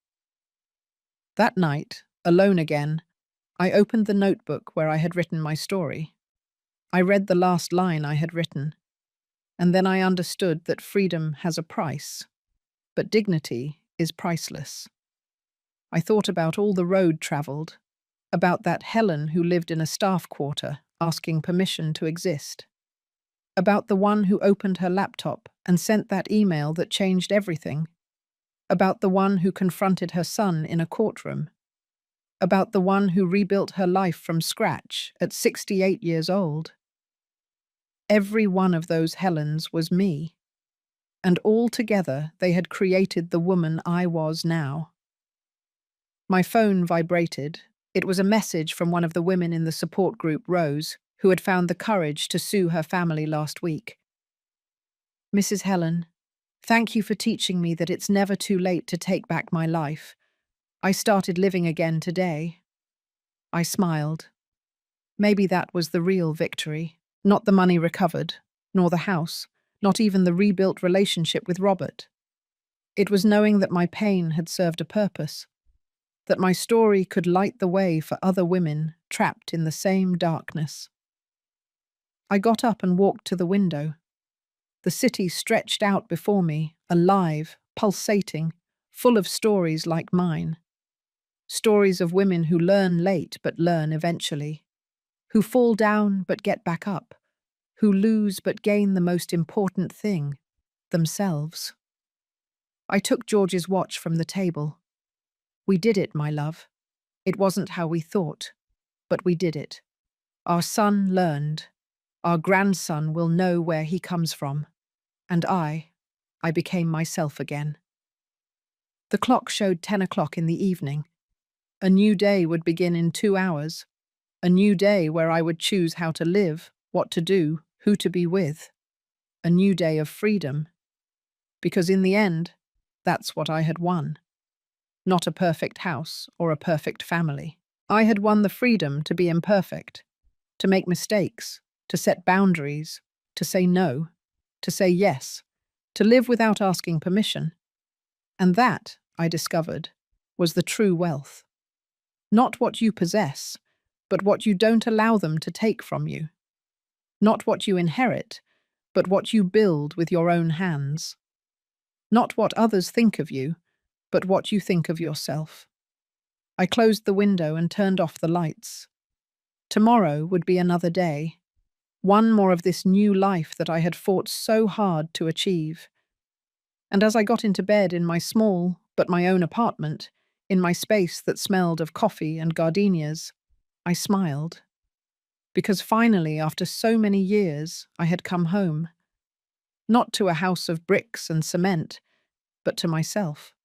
Speaker 1: That night, alone again, I opened the notebook where I had written my story. I read the last line I had written, and then I understood that freedom has a price, but dignity is priceless. I thought about all the road travelled, about that Helen who lived in a staff quarter asking permission to exist, about the one who opened her laptop and sent that email that changed everything, about the one who confronted her son in a courtroom, about the one who rebuilt her life from scratch at 68 years old. Every one of those Helens was me, and all together they had created the woman I was now. My phone vibrated. It was a message from one of the women in the support group, Rose, who had found the courage to sue her family last week. "Mrs. Helen, thank you for teaching me that it's never too late to take back my life. I started living again today." I smiled. Maybe that was the real victory. Not the money recovered, nor the house, not even the rebuilt relationship with Robert. It was knowing that my pain had served a purpose, that my story could light the way for other women trapped in the same darkness. I got up and walked to the window. The city stretched out before me, alive, pulsating, full of stories like mine. Stories of women who learn late but learn eventually, who fall down but get back up, who lose but gain the most important thing, themselves. I took George's watch from the table. "We did it, my love. It wasn't how we thought, but we did it. Our son learned. Our grandson will know where he comes from. And I became myself again." The clock showed 10 o'clock in the evening. A new day would begin in 2 hours. A new day where I would choose how to live, what to do, who to be with. A new day of freedom. Because in the end, that's what I had won. Not a perfect house or a perfect family. I had won the freedom to be imperfect, to make mistakes, to set boundaries, to say no, to say yes, to live without asking permission. And that, I discovered, was the true wealth. Not what you possess, but what you don't allow them to take from you. Not what you inherit, but what you build with your own hands. Not what others think of you, but what you think of yourself. I closed the window and turned off the lights. Tomorrow would be another day. One more of this new life that I had fought so hard to achieve. And as I got into bed in my small, but my own apartment, in my space that smelled of coffee and gardenias, I smiled. Because finally, after so many years, I had come home. Not to a house of bricks and cement, but to myself.